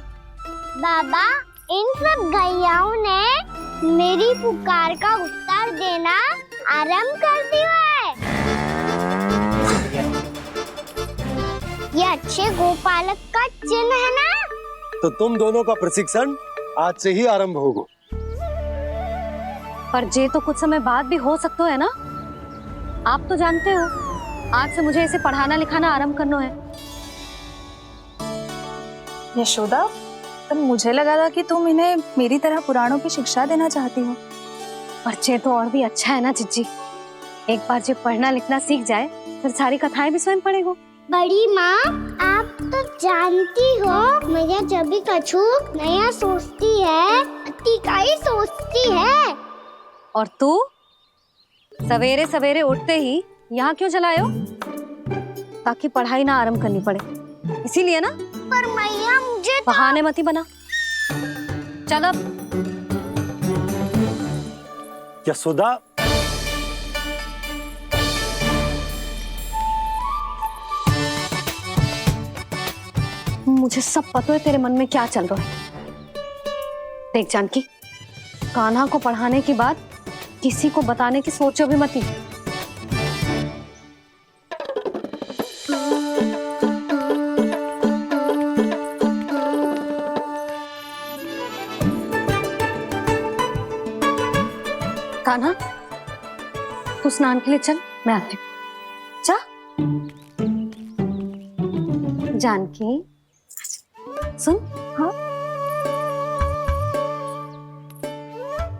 बाबा, इन सब गैयाओं ने मेरी पुकार का उत्तर देना आरंभ कर दिया है। ये अच्छे गोपालक का चिन्ह है ना? तो तुम दोनों का प्रशिक्षण आज से ही आरंभ होगा। पर जे तो कुछ समय बाद भी हो सकता है ना। आप तो जानते हो, आज से मुझे इसे पढ़ाना लिखाना आरंभ करना है। यशोदा, पर मुझे लगा था कि तुम इन्हें मेरी तरह पुराणों की शिक्षा देना चाहती हो। पर जे तो और भी अच्छा है ना जिज्जी। एक बार जब पढ़ना लिखना सीख जाए फिर सारी कथाएं भी स्वयं पढ़ेगा। बड़ी माँ, आप तो जानती हो मैया जब भी कछु नया सोचती है, का ही सोचती है। और तू सवेरे सवेरे उठते ही यहाँ क्यों चलाए हो? ताकि पढ़ाई ना आरंभ करनी पड़े, इसीलिए ना। पर मैया मुझे बहाने मती बना। चल अब। यशोदा, मुझे सब पता है तेरे मन में क्या चल रहा है। देख जानकी, कान्हा को पढ़ाने की बात किसी को बताने की सोचो भी मती। कान्हा, तू स्नान के लिए चल, मैं आती हूँ। जा। जानकी, सुन। हाँ,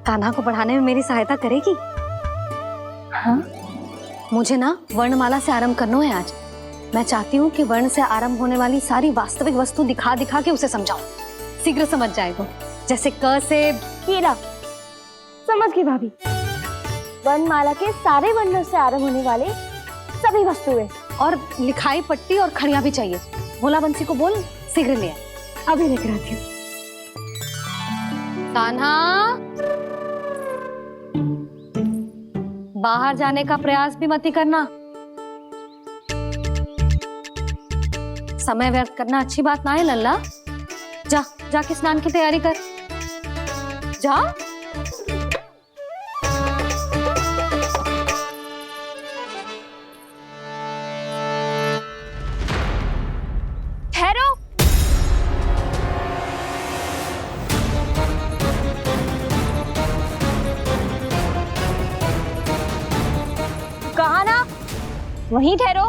कान्हा को पढ़ाने में मेरी सहायता करेगी? हाँ, मुझे ना वर्णमाला से आरंभ करना है आज। मैं चाहती हूँ कि वर्ण से आरंभ होने वाली सारी वास्तविक वस्तु दिखा दिखा के उसे समझाऊं। शीघ्र समझ जाएगा। जैसे क से कीड़ा। समझ गई भाभी। वर्णमाला के सारे वर्णों से आरंभ होने वाले सभी वस्तुएं, और लिखाई पट्टी और खड़िया भी चाहिए। भोला बंसी को बोल शीघ्र ले आए। अभी लेकर आती हूँ। कान्हा, बाहर जाने का प्रयास भी मत करना। समय व्यर्थ करना अच्छी बात ना है लल्ला। जा, जाके स्नान की तैयारी कर। जा। ठहरो। कहा ना, वहीं ठहरो।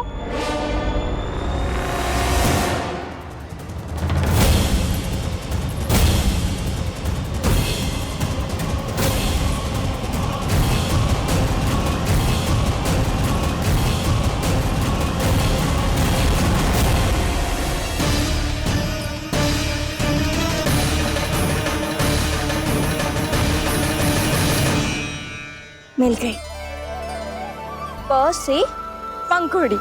मिल गई। प से पंखुड़ी।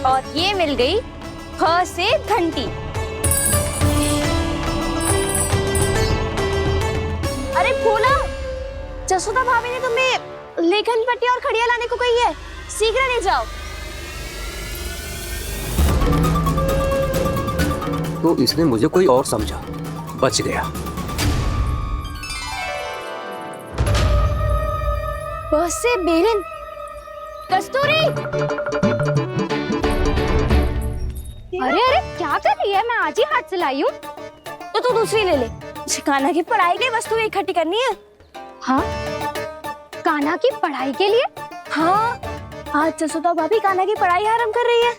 और ये मिल गई फ से घंटी। अरे फूला, जसोदा भाभी ने तुम्हें लेखन पट्टी और खड़िया लाने को कही है, शीघ्र ले जाओ। तो इसने मुझे कोई और समझा, बच गया। ब से बेलन। कस्तूरी। अरे अरे क्या कर रही है? मैं आज ही हाथ से लाई हूँ। तो तू दूसरी ले ले। कान्हा की पढ़ाई की वस्तुएं इकट्ठी करनी है। हाँ, कान्हा की पढ़ाई के लिए? हाँ, आज जसोदा भाभी कान्हा की पढ़ाई आरंभ कर रही है।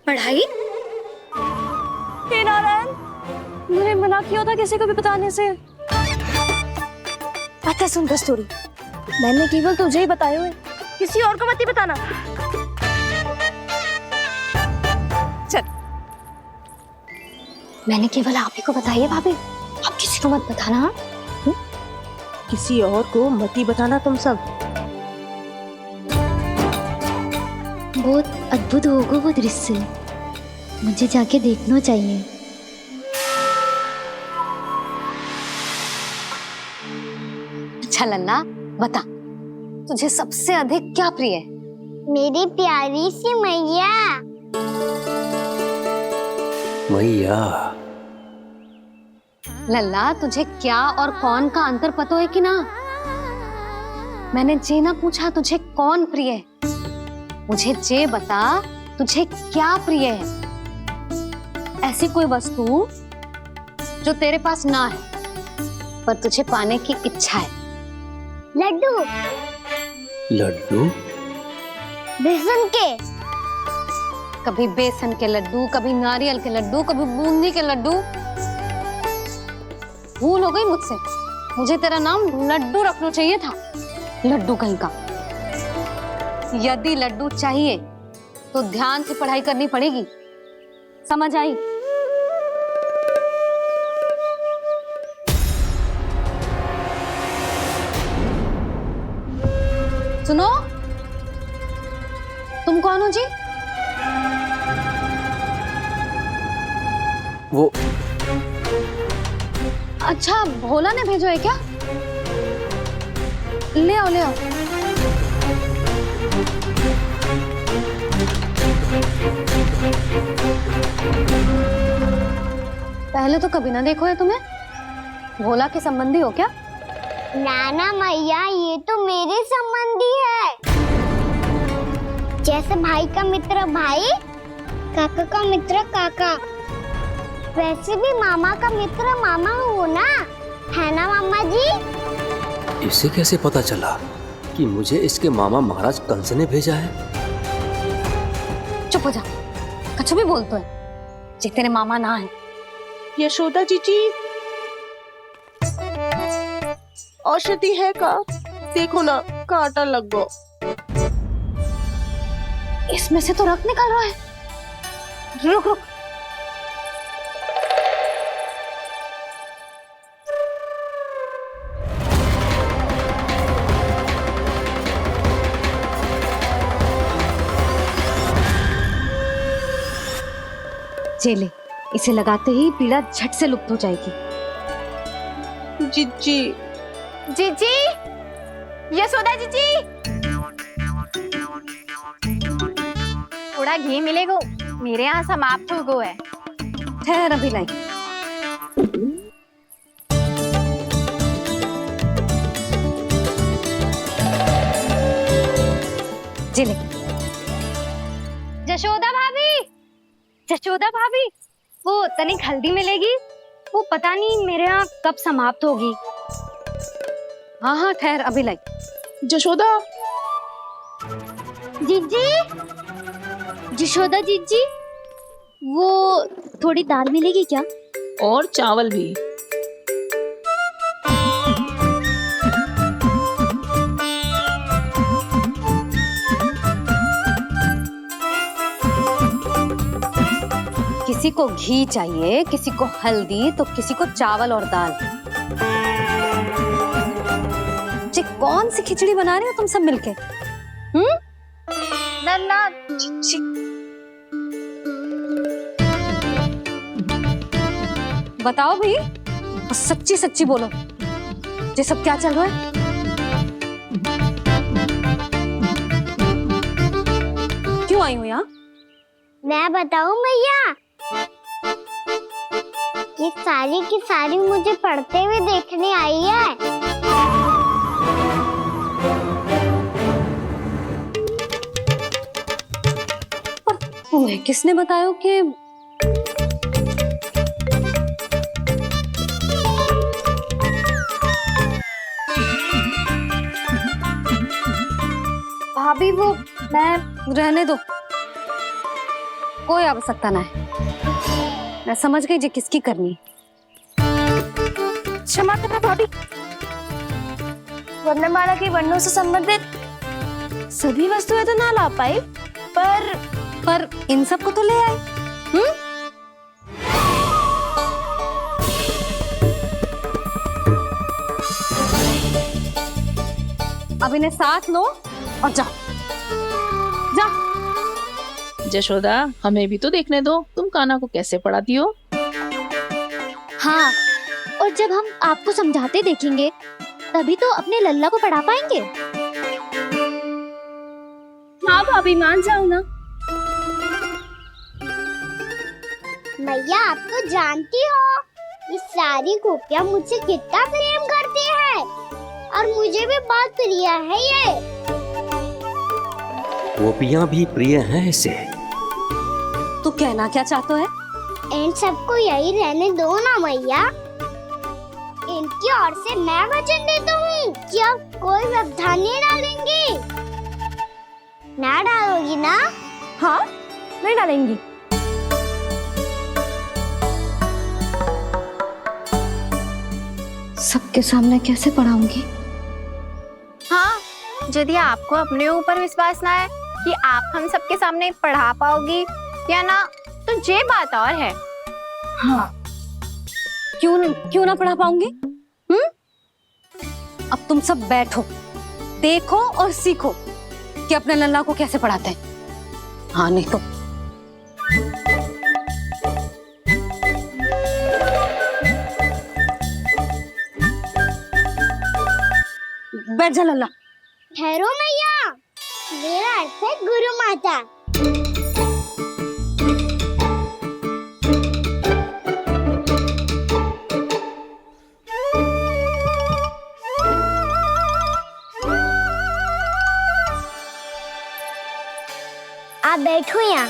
पढ़ाई? हे नारायण, मैंने मना किया था किसी को भी बताने से। अच्छा सुन कस्तूरी, मैंने केवल तुझे ही बताए हुए, किसी और को मत ही बताना। चल। मैंने केवल आप ही को बताई है भाभी, आप किसी को मत बताना। हाँ? किसी और को मत ही बताना तुम सब। बहुत अद्भुत होगा वो दृश्य, मुझे जाके देखना चाहिए। अच्छा लल्ला, बता तुझे सबसे अधिक क्या प्रिय है? मेरी प्यारी सी मैया। मैया। लल्ला, तुझे क्या और कौन का अंतर पता है कि ना? मैंने जे ना पूछा तुझे कौन प्रिय है, मुझे जे बता तुझे क्या प्रिय है। ऐसी कोई वस्तु जो तेरे पास ना है पर तुझे पाने की इच्छा है। लड्डू। लड्डू? बेसन के। कभी बेसन के लड्डू, कभी नारियल के लड्डू, कभी बूंदी के लड्डू। भूल हो गई मुझसे, मुझे तेरा नाम लड्डू रखना चाहिए था। लड्डू कहीं का। यदि लड्डू चाहिए तो ध्यान से पढ़ाई करनी पड़ेगी, समझ आई? सुनो, तुम कौन हो जी? वो अच्छा, भोला ने भेजो है क्या? ले आओ ले आओ। पहले तो कभी ना देखो है तुम्हें। भोला के संबंधी हो क्या? नाना मैया, ये तो मेरे संबंधी है। जैसे भाई का मित्र भाई, काका का मित्र काका, वैसे भी मामा का मित्र मामा हो ना, है ना मामा जी? इसे कैसे पता चला कि मुझे इसके मामा महाराज कंस ने भेजा है? चुप हो जा, कुछ भी बोलते है जे तेरे मामा ना है। यशोदा जीजी, औषधि है का? देखो ना, कांटा लग गो। इसमें से तो रक्त निकल रहा है। रुक रुक। चले, इसे लगाते ही पीड़ा झट से लुप्त हो जाएगी। जीजी, जीजी, यशोदा जीजी, थोड़ा घी मिलेगा, मेरे यहाँ समाप्त हो गया है। ठहर अभी लाई। जिले। जशोदा भाभी, जशोदा भाभी, वो तनिक हल्दी मिलेगी? वो पता नहीं मेरे यहाँ कब समाप्त होगी। हाँ हाँ ठहर अभी लाई। जशोदा। जीजी, जशोदा जीजी, वो थोड़ी दाल मिलेगी क्या? और चावल भी। किसी को घी चाहिए, किसी को हल्दी, तो किसी को चावल और दाल। जी कौन सी खिचड़ी बना रहे हो तुम सब मिलके? नन्ना बताओ भाई, और सच्ची सच्ची बोलो, ये सब क्या चल रहा है? क्यों आई हूँ यहाँ? मैं बताऊं भैया, ये सारी की सारी मुझे पढ़ते हुए देखने आई है। पर तुम्हें किसने बताया कि भाभी वो मैं रहने दो, कोई आवश्यकता ना है। मैं समझ गई जी किसकी करनी है। क्षमा करना भाभी, वर्णमाला के वर्णों से संबंधित सभी वस्तुएं तो ना ला पाई, पर इन सब को तो ले आए। अब इन्हें साथ लो और जाओ। यशोदा, हमें भी तो देखने दो, तुम कान्हा को कैसे पढ़ाती हो। हाँ, और जब हम आपको समझाते देखेंगे तभी तो अपने लल्ला को पढ़ा पाएंगे। हाँ भाभी, मान जाओ ना। मैया, आप तो जानती हो ये सारी गोपियां मुझसे कितना प्रेम करती है, और मुझे भी बहुत प्रिय है ये। गोपियां भी प्रिय हैं इसे। तू कहना क्या चाहता है? इन सबको यही रहने दो ना मैया। इनकी ओर से मैं वचन देता हूँ कि अब कोई व्यवधान नहीं डालेंगी। ना डालोगी ना? हाँ, नहीं डालेंगी। सबके सामने कैसे पढ़ाऊंगी? हाँ, यदि आपको अपने ऊपर विश्वास ना है कि आप हम सबके सामने पढ़ा पाओगी या ना, तो ये बात और है। हाँ, क्यों ना पढ़ा पाऊंगी? अब तुम सब बैठो, देखो और सीखो कि अपने लल्ला को कैसे पढ़ाते हैं। हाँ, नहीं तो बैठ जा लल्ला। ठहरो मैया, मेरा अर्थ है गुरु माता। आप बैठो यहाँ।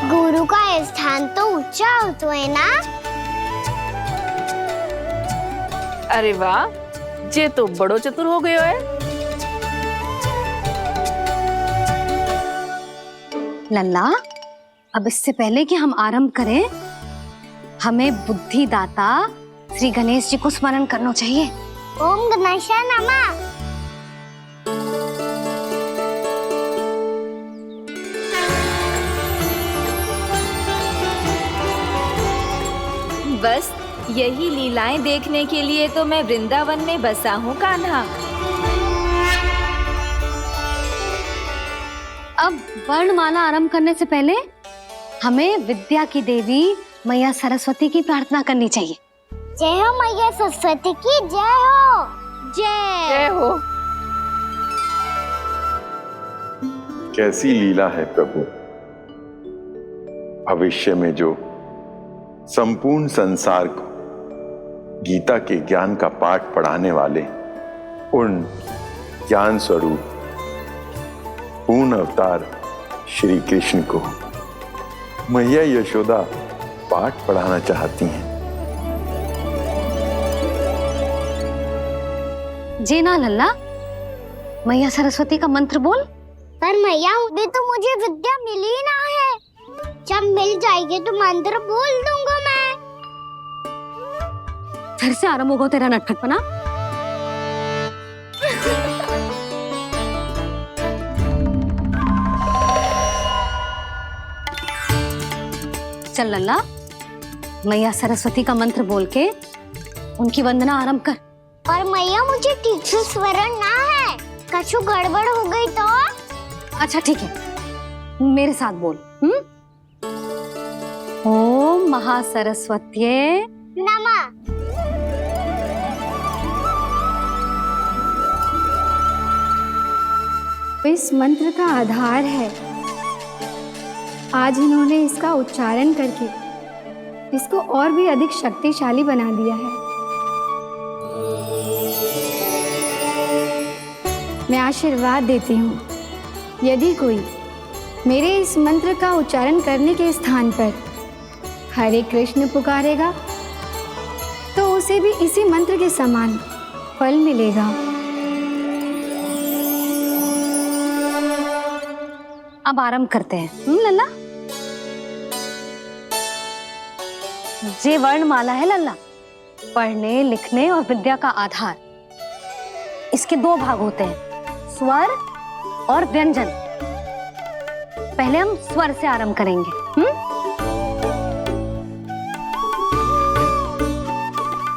गुरु का स्थान तो ऊंचा होता है ना? अरे वाह, जे तो बड़ो चतुर हो गयो है। लल्ला, अब इससे पहले कि हम आरंभ करें, हमें बुद्धिदाता श्री गणेश जी को स्मरण करना चाहिए। ओम गणेशाय नमः। बस यही लीलाएं देखने के लिए तो मैं वृंदावन में बसा हूँ कान्हा। अब वर्णमाला आरंभ करने से पहले हमें विद्या की देवी मैया सरस्वती की प्रार्थना करनी चाहिए। जय हो मैया सरस्वती की जय हो। जय हो। कैसी लीला है प्रभु। भविष्य में जो संपूर्ण संसार को गीता के ज्ञान का पाठ पढ़ाने वाले उन ज्ञान स्वरूप पूर्ण अवतार श्री कृष्ण को मैया यशोदा पाठ पढ़ाना चाहती हैं। जी ना लल्ला, मैया सरस्वती का मंत्र बोल। पर मैया, अभी तो मुझे विद्या मिली ना है। जब मिल जाएगी तो मंत्र बोल दूंगा मैं। फिर से आरंभ होगा तेरा नटखटपना। चल लल्ला, मैया सरस्वती का मंत्र बोल के उनकी वंदना आरंभ कर। और मैया मुझे ठीक से स्मरण ना है, कछु गड़बड़ हो गई तो? अच्छा ठीक है, मेरे साथ बोल। ओम महासरस्वत्ये नमः। इस मंत्र का आधार है। आज इन्होंने इसका उच्चारण करके इसको और भी अधिक शक्तिशाली बना दिया है। मैं आशीर्वाद देती हूँ, यदि कोई मेरे इस मंत्र का उच्चारण करने के स्थान पर हरे कृष्ण पुकारेगा तो उसे भी इसी मंत्र के समान फल मिलेगा। अब आरंभ करते हैं। लल्ला, जे वर्णमाला है लल्ला, पढ़ने लिखने और विद्या का आधार। इसके दो भाग होते हैं, स्वर और व्यंजन। पहले हम स्वर से आरंभ करेंगे।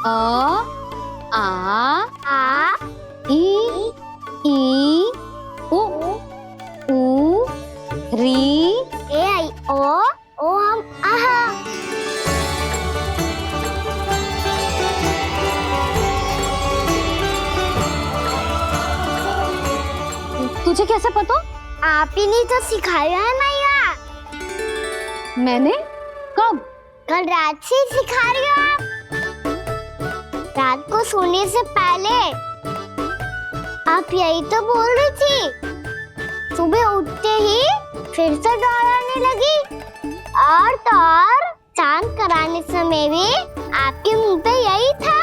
अ, आ, ई, उ, ऊ, री, ए आई ओ हम आहा। तुझे कैसे पता? आप ही ने तो सिखाया है मैया। मैंने? कब? कल रात से सिखा रही हो आप। रात को सोने से पहले आप यही तो बोल रही थी। सुबह उठते ही फिर से दोहराने लगी, और तो और स्नान कराने समय भी आपके मुंह पे यही था।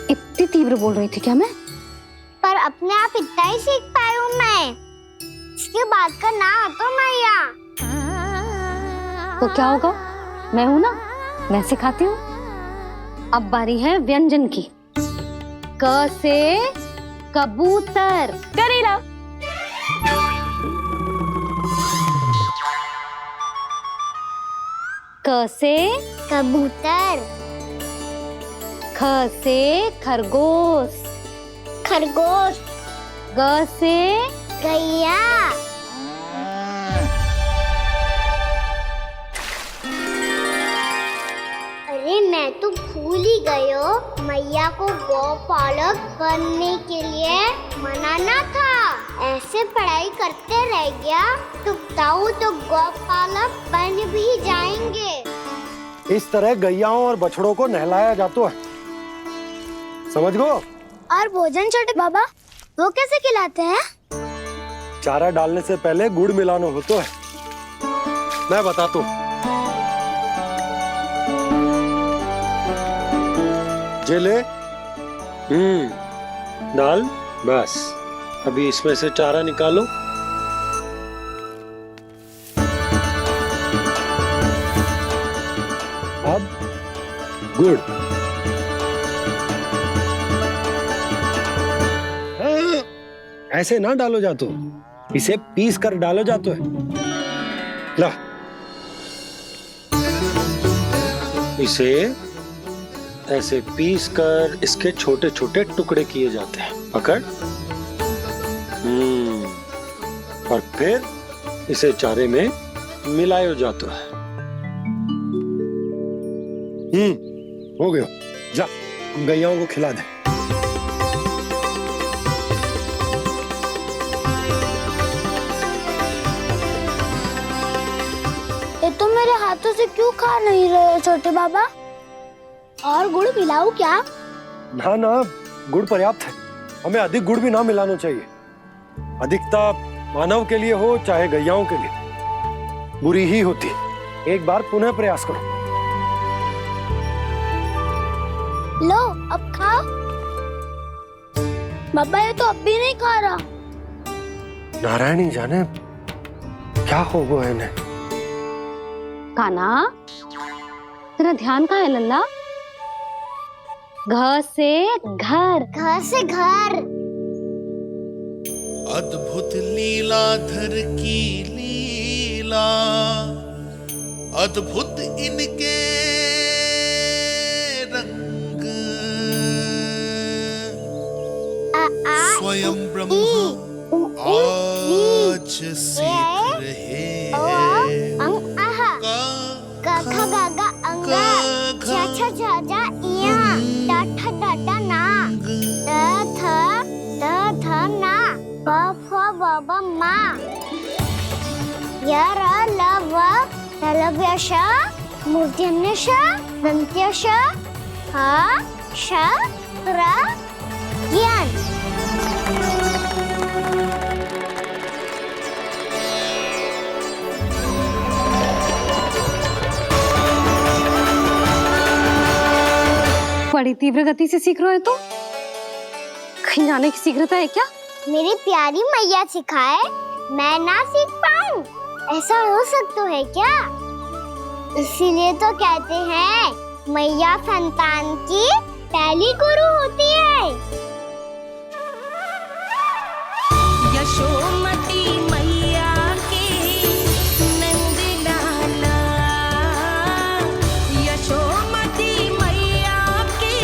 इतनी तीव्र बोल रही थी क्या मैं? पर अपने आप इतना ही सीख पाई हूँ मैं। इसके बाद का ना तो मैया। तो क्या होगा? मैं हूं ना, मैं सिखाती हूँ। अब बारी है व्यंजन की। क से कबूतर। करेला। क से कबूतर। ख से खरगोश। खरगोश। ग से गैया। अरे मैं तो भूल ही गई हूँ, मैया को गौपालक बनने के लिए मनाना था। ऐसे पढ़ाई करते रह गया तो ताऊ तो गौपालक बन भी जाएंगे। इस तरह गैयाओं और बछड़ों को नहलाया जाता है, समझ गो? और भोजन छोटे बाबा वो कैसे खिलाते हैं? चारा डालने से पहले गुड़ मिलाना होता है। मैं बताता हूँ। जे ले, डाल, बस। अभी इसमें से चारा निकालो। अब गुड़। ऐसे ना डालो जातो, इसे पीस कर डालो जातो है। ला, इसे ऐसे पीस कर इसके छोटे छोटे टुकड़े किए जाते हैं। पकड़। और फिर इसे चारे में मिलाया जाता है। हो गया। जा, हम गैयाओं को खिला दे। ये तो मेरे हाथों से क्यों खा नहीं रहे छोटे बाबा? और गुड़ मिलाऊं क्या? ना ना, गुड़ पर्याप्त है। हमें अधिक गुड़ भी ना मिलाना चाहिए। अधिकता मानव के लिए हो चाहे गैयाओं के लिए बुरी ही होती। एक बार पुनः प्रयास करो। लो, अब खाओ। बाबा ये तो अब भी नहीं खा रहा। नारायणी जाने क्या हो गया इन्हें? काना, तेरा ध्यान कहाँ है लल्ला? घर से घर, घर से घर। अद्भुत लीलाधर की लीला, अद्भुत इनके रंग, स्वयं ब्रह्मा आज सीख रहे हैं। गा गा गा अंगा, छा छा छा जा इया, टा ठा टा टा ना, थ ना, प फ ब ब मा, य र ल व लव्य श, मूर्धन्य श, दन्त्य श, ह श र ज्ञान। बड़ी तीव्र गति से सीख रहे हो तो कहीं जाने की शीघ्रता है क्या? मेरी प्यारी मैया सिखाए, मैं ना सीख पाऊं, ऐसा हो सकता है क्या? इसीलिए तो कहते हैं मैया संतान की पहली गुरु होती है। यशोमती मैया के नंद लाला, यशोमती मैया के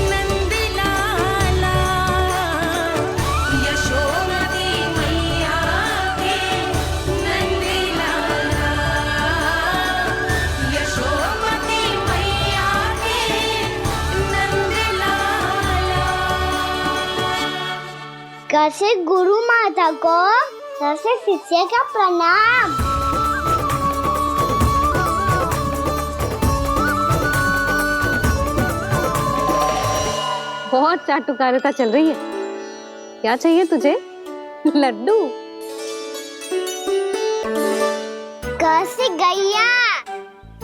नंद लाला, यशोमती मैया के नंद लाला, यशोमती मैया के नंद लाला। कैसे गुरु माता को, कैसे शिष्य का प्रणाम। बहुत चाटुकारिता चल रही है। क्या चाहिए तुझे? लड्डू? कैसे गैया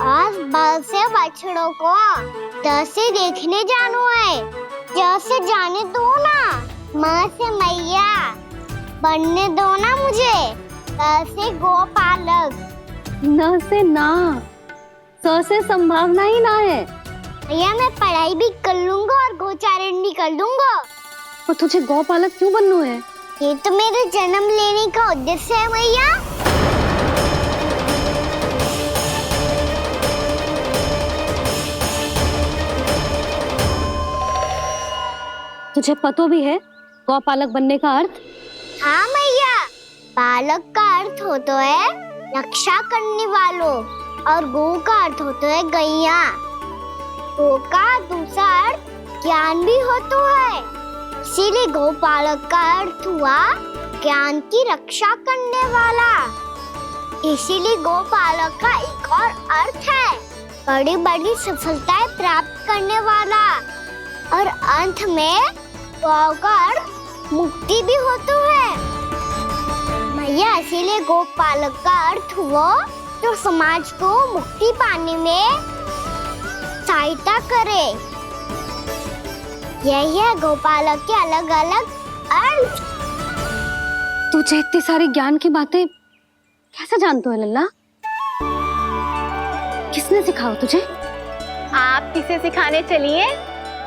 आज बाल से बछड़ों को कैसे देखने जानो है, जैसे जाने दो ना, माँ से मैया बनने दो ना मुझे, कैसे गोपालक। न से ना, स से संभावना ही ना है। भैया मैं पढ़ाई भी कर लूंगा और गोचारण भी कर लूंगा। और तुझे गौपालक क्यों बनना है? ये तो मेरे जन्म लेने का उद्देश्य है भैया। तुझे पतो भी है गौपालक बनने का अर्थ? हाँ मैया, पालक का अर्थ होता है रक्षा करने वालों, और गौ का अर्थ होता है गैया। गौ का दूसरा अर्थ ज्ञान भी होता है, इसीलिए गौपालक का अर्थ हुआ ज्ञान की रक्षा करने वाला। इसीलिए गौपालक का एक और अर्थ है बड़ी बड़ी सफलताएं प्राप्त करने वाला, और अंत में गौ का अर्थ मुक्ति भी होता है। भैया इसीलिए गोपालक का अर्थ हुआ जो समाज को मुक्ति पाने में सहायता करे। यही है गोपालक के अलग अलग अर्थ। तुझे इतनी सारी ज्ञान की बातें कैसे जानते हो लल्ला? किसने सिखाओ तुझे? आप किसे सिखाने चलिए,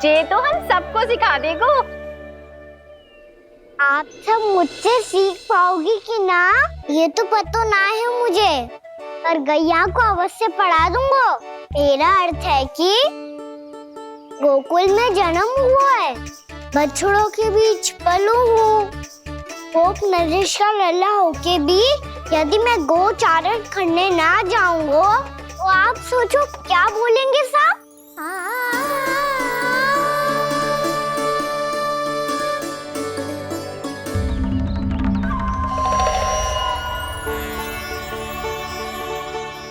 जे तो हम सबको सिखा देगो। आप सब मुझसे सीख पाओगी कि ना ये तो पता ना है मुझे, पर गैया को अवश्य पढ़ा दूंगा। मेरा अर्थ है कि गोकुल में जन्म हुआ है, बछड़ों के बीच पलू हूँ, गोप नरेश का लल्ला होके भी यदि मैं गोचारण करने ना जाऊंगा तो आप सोचो क्या बोलेंगे सब?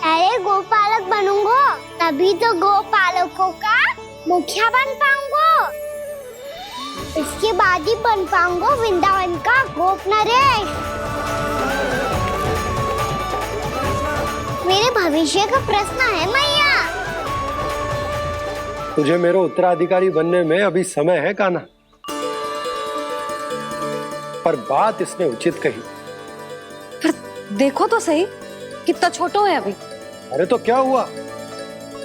अरे गोपालक बनूंगा तभी तो गोपालकों का मुखिया बन पाऊंगा, इसके बाद ही बन पाऊंगा वृंदावन का गोप नरेश। मेरे भविष्य का प्रश्न है मैया। तुझे मेरे उत्तराधिकारी बनने में अभी समय है कान्हा, पर बात इसने उचित कही। देखो तो सही कितना छोटो है अभी। अरे तो क्या हुआ,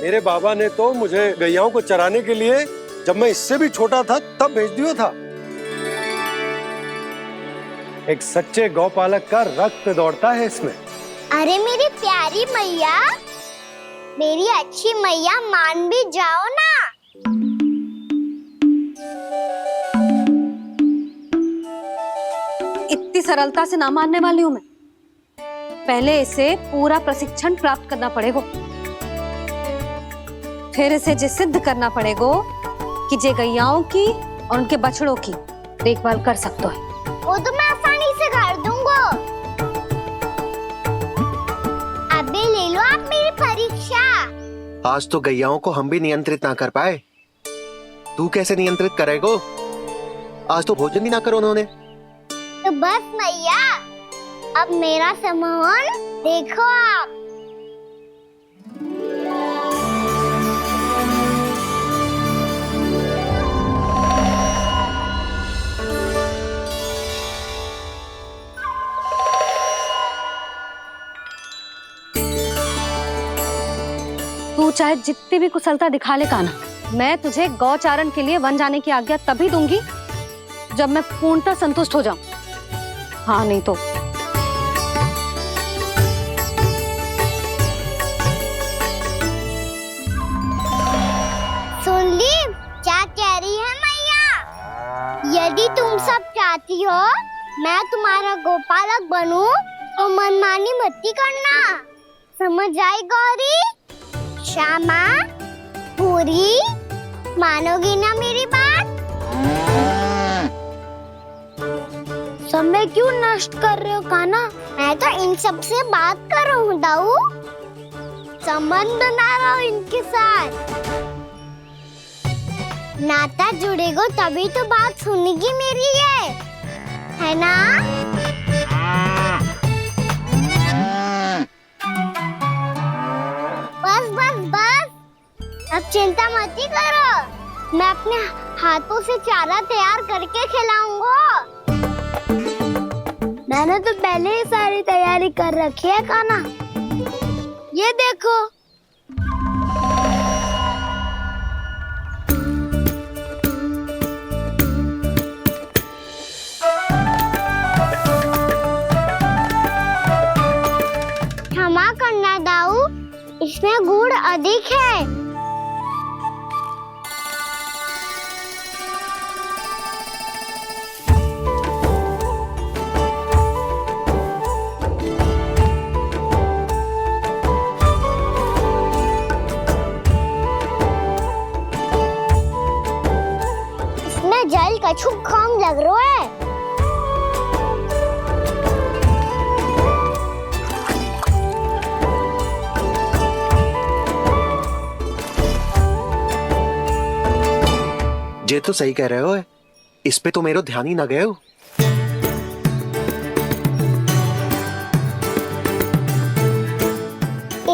मेरे बाबा ने तो मुझे गैयाओं को चराने के लिए जब मैं इससे भी छोटा था तब भेज दिया था। एक सच्चे गौपालक का रक्त दौड़ता है इसमें। अरे मेरी प्यारी मैया, मेरी अच्छी मैया, मान भी जाओ ना। इतनी सरलता से ना मानने वाली हूं मैं। पहले इसे पूरा प्रशिक्षण प्राप्त करना पड़ेगा, फिर इसे जे सिद्ध करना पड़ेगा कि जे गैयाओं की और उनके बछड़ों की देखभाल कर सकते है। वो तो मैं आसानी से कर दूंगा। अबे ले लो आप मेरी परीक्षा। आज तो गैयाओं को हम भी नियंत्रित ना कर पाए, तू कैसे नियंत्रित करेगो? आज तो भोजन ही ना करो उन्होंने। तो बस मैया, अब मेरा सम्मान देखो आप। तू चाहे जितनी भी कुशलता दिखा ले कान्हा, मैं तुझे गौचारण के लिए वन जाने की आज्ञा तभी दूंगी जब मैं पूर्णतः संतुष्ट हो जाऊं। हाँ नहीं तो सुन ली क्या कह रही है मैया? यदि तुम सब चाहती हो मैं तुम्हारा गोपालक बनूं तो मनमानी मत करना, समझ आई गौरी? श्यामा, पूरी, मानोगी ना मेरी बात? समय क्यों नष्ट कर रहे हो कान्हा? मैं तो इन सब से बात कर रहा हूँ दाऊ, संबंध बना रहा हूँ इनके साथ। नाता जुड़ेगा तभी तो बात सुनेगी मेरी, ये है ना? बस बस बस, अब चिंता मत ही करो, मैं अपने हाथों से चारा तैयार करके खिलाऊंगा। मैंने तो पहले ही सारी तैयारी कर रखी है कान्हा, ये देखो। क्षमा करना दाऊ, इसमें गुड़ अधिक है। इसमें जल कछु कम लग रहा है। ये तो सही कह रहे हो, इस पे तो मेरो ध्यान ही ना गए हो।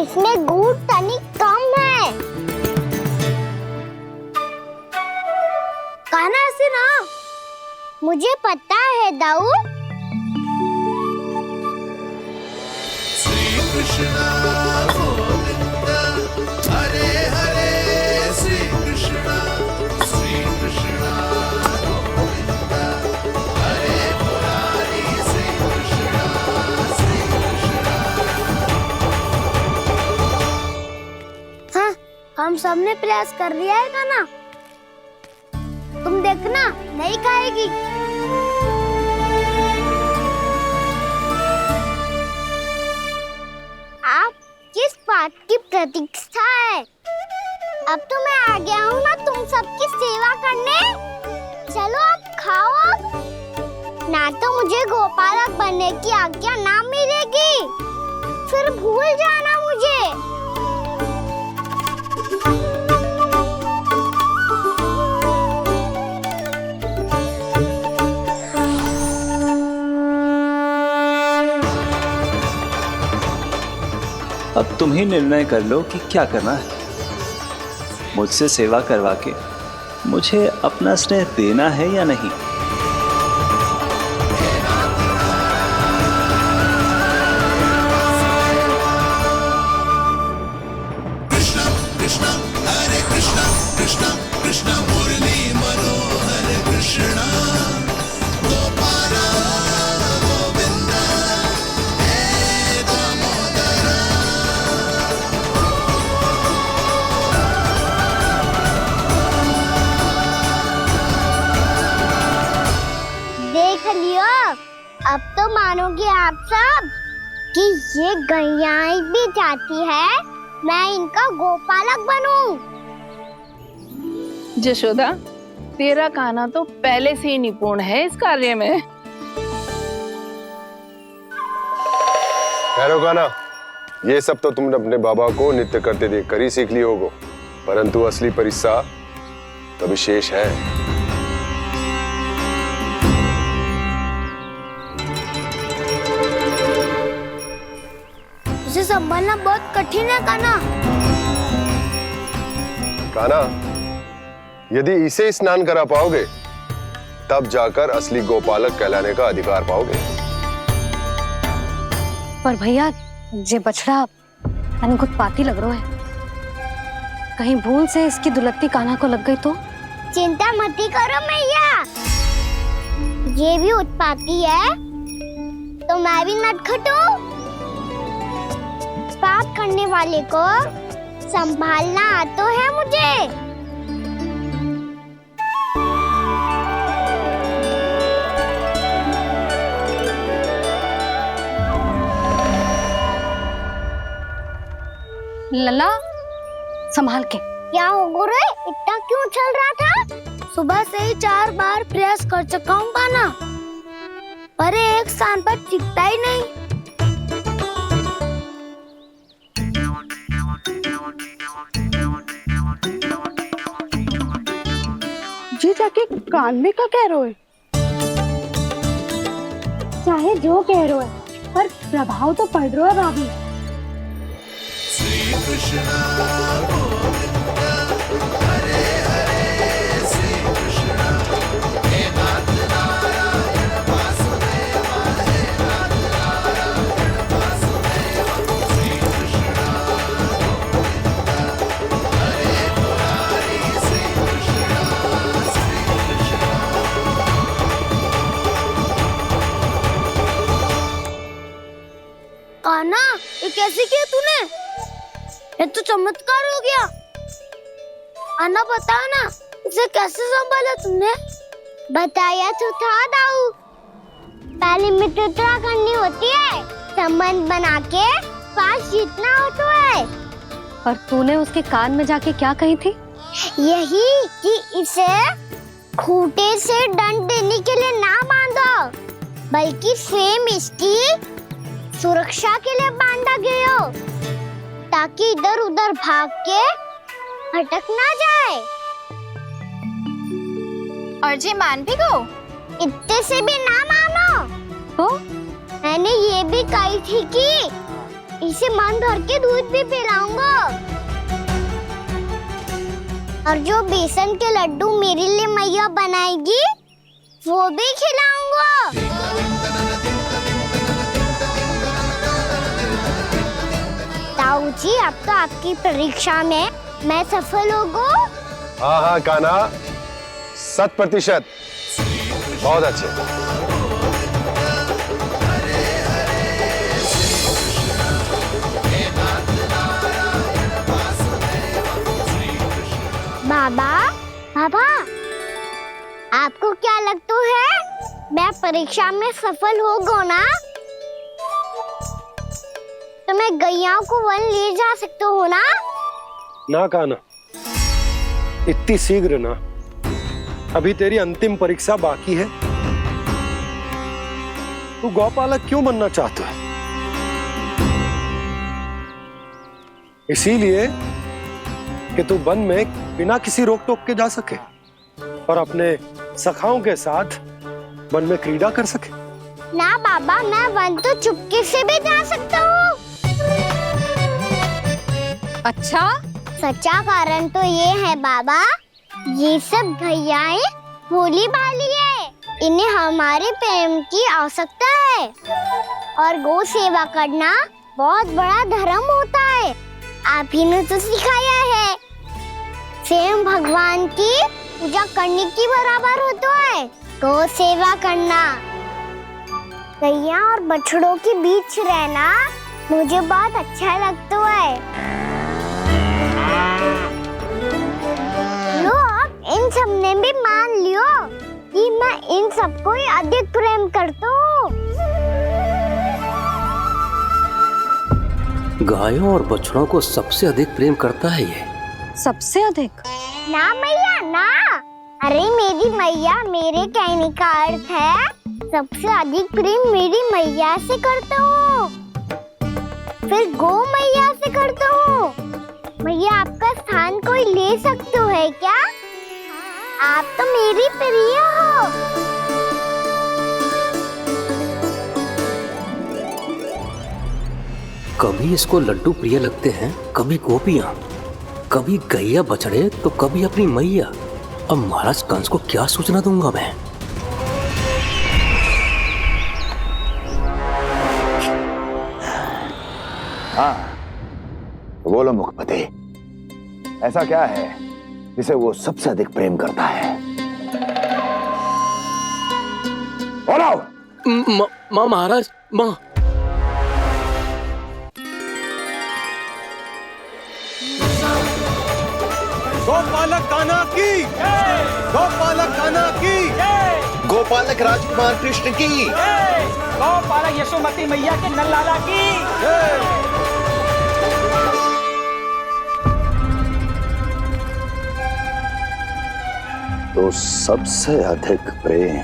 इसमें गुड़ तनिक कम है। कान्हा ऐसे ना, मुझे पता है दाऊ। श्री कृष्ण गोविंद हरे हरे, श्री कृष्ण गोविंद हरे मुरारी, श्री कृष्ण हाँ, हम सबने प्रयास कर लिया है कान्हा, तुम देखना नहीं खाएगी। आप किस बात की प्रतीक्षा है? अब तो मैं आ गया हूँ ना तुम सबकी सेवा करने। चलो अब खाओ अब। ना तो मुझे गोपालक बनने की आज्ञा ना मिलेगी, फिर भूल जाना मुझे। अब तुम ही निर्णय कर लो कि क्या करना है। मुझसे सेवा करवा के मुझे अपना स्नेह देना है या नहीं। अब तो मानोगे आप सब कि ये गैयाएं भी चाहती है मैं इनका गोपालक बनूं। जशोदा, तेरा कान्हा तो पहले से ही निपुण है इस कार्य में। ठहरो कान्हा, ये सब तो तुमने अपने बाबा को नृत्य करते देख कर ही सीख ली होगो, परंतु असली परिस्सा तो विशेष है। उसे संभालना बहुत कठिन है कान्हा। कान्हा, यदि इसे स्नान करा पाओगे तब जाकर असली गोपालक कहलाने का अधिकार पाओगे। पर भैया, ये बछड़ा तनिक उत्पाती लग रहा है। कहीं भूल से इसकी दुलत्ती कान्हा को लग गई तो? चिंता मती करो मैया, ये भी उत्पाती है तो मैं भी नटखट हूँ। पाप करने वाले को संभालना आता है मुझे। लला, संभाल के। क्या हो गुरु, इतना क्यों चल रहा था? सुबह से ही 4 बार प्रयास कर चुका हूँ कान्हा, पर एक स्थान पर टिकता ही नहीं। जी जाके कान में का कह रहे हो? चाहे जो कह रहे हो, पर प्रभाव तो पड़ रहा है भाभी। श्री कृष्ण गोविंद हरे हरे श्री कृष्ण हे नाथ नारायण वासुदेव हे नाथ नारायण वासुदेव श्री कृष्ण गोविंद हरे मुरारी श्री कृष्ण कान्हा, ये कैसे किया तूने? ये तो चमत्कार हो गया। अन्ना बता ना, इसे कैसे संभाला तुमने? बताया तो था दाऊ, पहले मित्रता करनी होती है, संबंध बना के पास जीतना होता है। और तूने उसके कान में जाके क्या कही थी? यही कि इसे खूंटे से दंड देने के लिए ना बांधो, बल्कि स्वयं इसकी सुरक्षा के लिए बांधा गया हो, ताकि इधर उधर भाग के भटक ना जाए। और जी मान भी गो? इतने से भी ना मानो। तो मैंने ये भी कही थी कि इसे मन भर के दूध भी पिलाऊंगा, और जो बेसन के लड्डू मेरे लिए मैया बनाएगी वो भी खिलाऊंगा। ताऊ जी, अब तो आपकी परीक्षा में मैं सफल होगा। हाँ हाँ कान्हा, 100%। बहुत अच्छे। बाबा, बाबा, आपको क्या लगता है मैं परीक्षा में सफल होगा ना? तो मैं गैयाओं को वन ले जा सकता हूँ ना? ना कान्हा, इतनी शीघ्र ना। अभी तेरी अंतिम परीक्षा बाकी है। तू गौपालक क्यों बनना चाहता है? इसीलिए कि तू वन में बिना किसी रोक टोक के जा सके और अपने सखाओं के साथ वन में क्रीड़ा कर सके। ना बाबा, मैं वन तो चुपके से भी जा सकता हूँ। अच्छा? सच्चा कारण तो ये है बाबा, ये सब गैयाएं भोली भाली है, इन्हें हमारे प्रेम की आवश्यकता है, और गौ सेवा करना बहुत बड़ा धर्म होता है। आप ही ने तो सिखाया है, स्वयं भगवान की पूजा करने की बराबर होता है गौ सेवा करना। गैया और बछड़ों के बीच रहना मुझे बहुत अच्छा लगता है। लो, अब इन सब ने भी मान लियो कि मैं इन सबको ही अधिक प्रेम करता हूँ। गायों और बछड़ों को सबसे अधिक प्रेम करता है ये। सबसे अधिक? ना मैया ना, अरे मेरी मैया, मेरे कहने का अर्थ है सबसे अधिक प्रेम मेरी मैया से करता हूँ, फिर गौ मैया से करता हूँ। मैया आपका स्थान कोई ले सकते है क्या? आप तो मेरी प्रिय हो। कभी इसको लड्डू प्रिय लगते हैं, कभी गोपियां, कभी गैया बछड़े, तो कभी अपनी मैया। अब महाराज कंस को क्या सूचना दूंगा मैं? हाँ, बोलो मुखपति, ऐसा क्या है जिसे वो सबसे अधिक प्रेम करता है? बोलो। माँ महाराज, माँ। गोपालक कान्हा की, गोपालक कान्हा की, गोपालक राजकुमार कृष्ण की, गोपालक यशोमती मैया के नल लाला की। तो सबसे अधिक प्रेम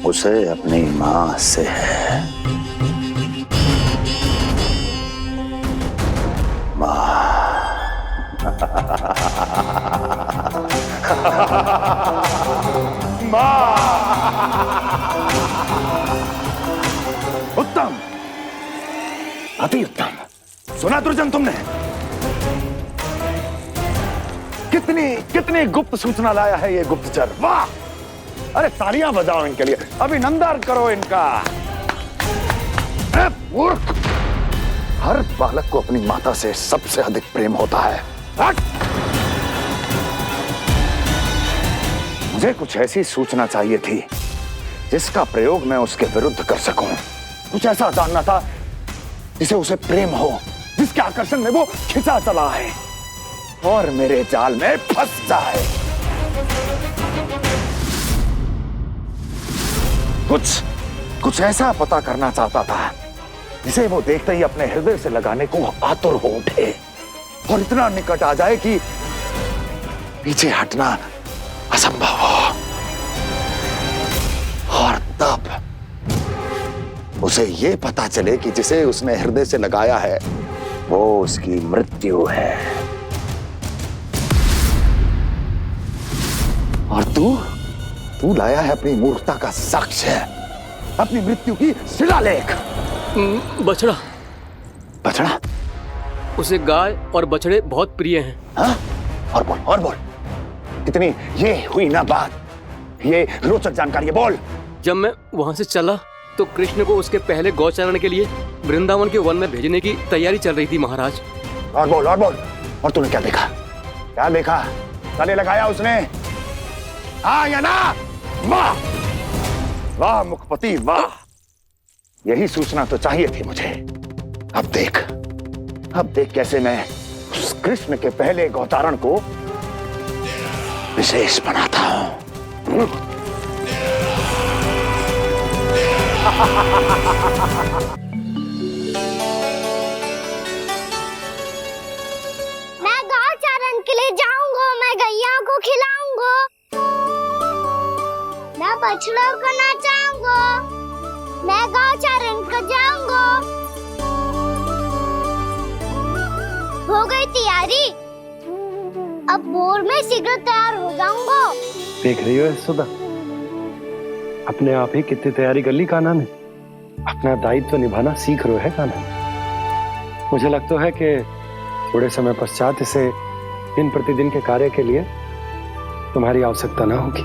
उसे अपनी मां से है। उत्तम, अति उत्तम। सुना दुर्जन तुमने? कितनी कितनी गुप्त सूचना लाया है ये गुप्तचर। वाह! अरे तालियां बजाओ इनके लिए, अभिनंदन करो इनका। मूर्ख, हर बालक को अपनी माता से सबसे अधिक प्रेम होता है। मुझे कुछ ऐसी सूचना चाहिए थी जिसका प्रयोग मैं उसके विरुद्ध कर सकूं। कुछ ऐसा जानना था जिसे उसे प्रेम हो, जिसके आकर्षण में वो खिंचा चला है और मेरे जाल में फंस जाए। कुछ ऐसा पता करना चाहता था जिसे वो देखते ही अपने हृदय से लगाने को आतुर हो उठे और इतना निकट आ जाए कि पीछे हटना असंभव हो। और तब उसे ये पता चले कि जिसे उसने हृदय से लगाया है वो उसकी मृत्यु है। और तू लाया है अपनी मूर्खता का साक्ष्य, अपनी मृत्यु की शिलालेख। बछड़ा। बछड़ा? उसे गाय और बछड़े बहुत प्रिय हैं। हाँ? और बोल। कितनी ये हुई ना बात, ये रोचक जानकारी है, बोल। जब मैं वहां से चला तो कृष्ण को उसके पहले गौचारण के लिए वृंदावन के वन में भेजने की तैयारी चल रही थी महाराज। और बोल। और तूने क्या देखा? गले लगाया उसने? हाँ या ना? वाह वाह मुखपति वाह, यही सूचना तो चाहिए थी मुझे। अब देख कैसे मैं उस कृष्ण के पहले गौतारण को विशेष बनाता हूं। मैं गौचारण के लिए जाऊंगा, मैं गैया को खिलाऊंगा, मैं बछड़ों को नचाऊंगा, मैं गौचारण को जाऊंगा। हो गई तैयारी, अब भोर में शीघ्र तैयार हो जाऊंगा। देख रही हो यशोदा, अपने आप ही कितनी तैयारी कर ली कान्हा ने। अपना दायित्व निभाना सीख रहे है कान्हा। मुझे लगता है कि थोड़े समय पश्चात इसे दिन प्रतिदिन के कार्य के लिए तुम्हारी आवश्यकता ना होगी।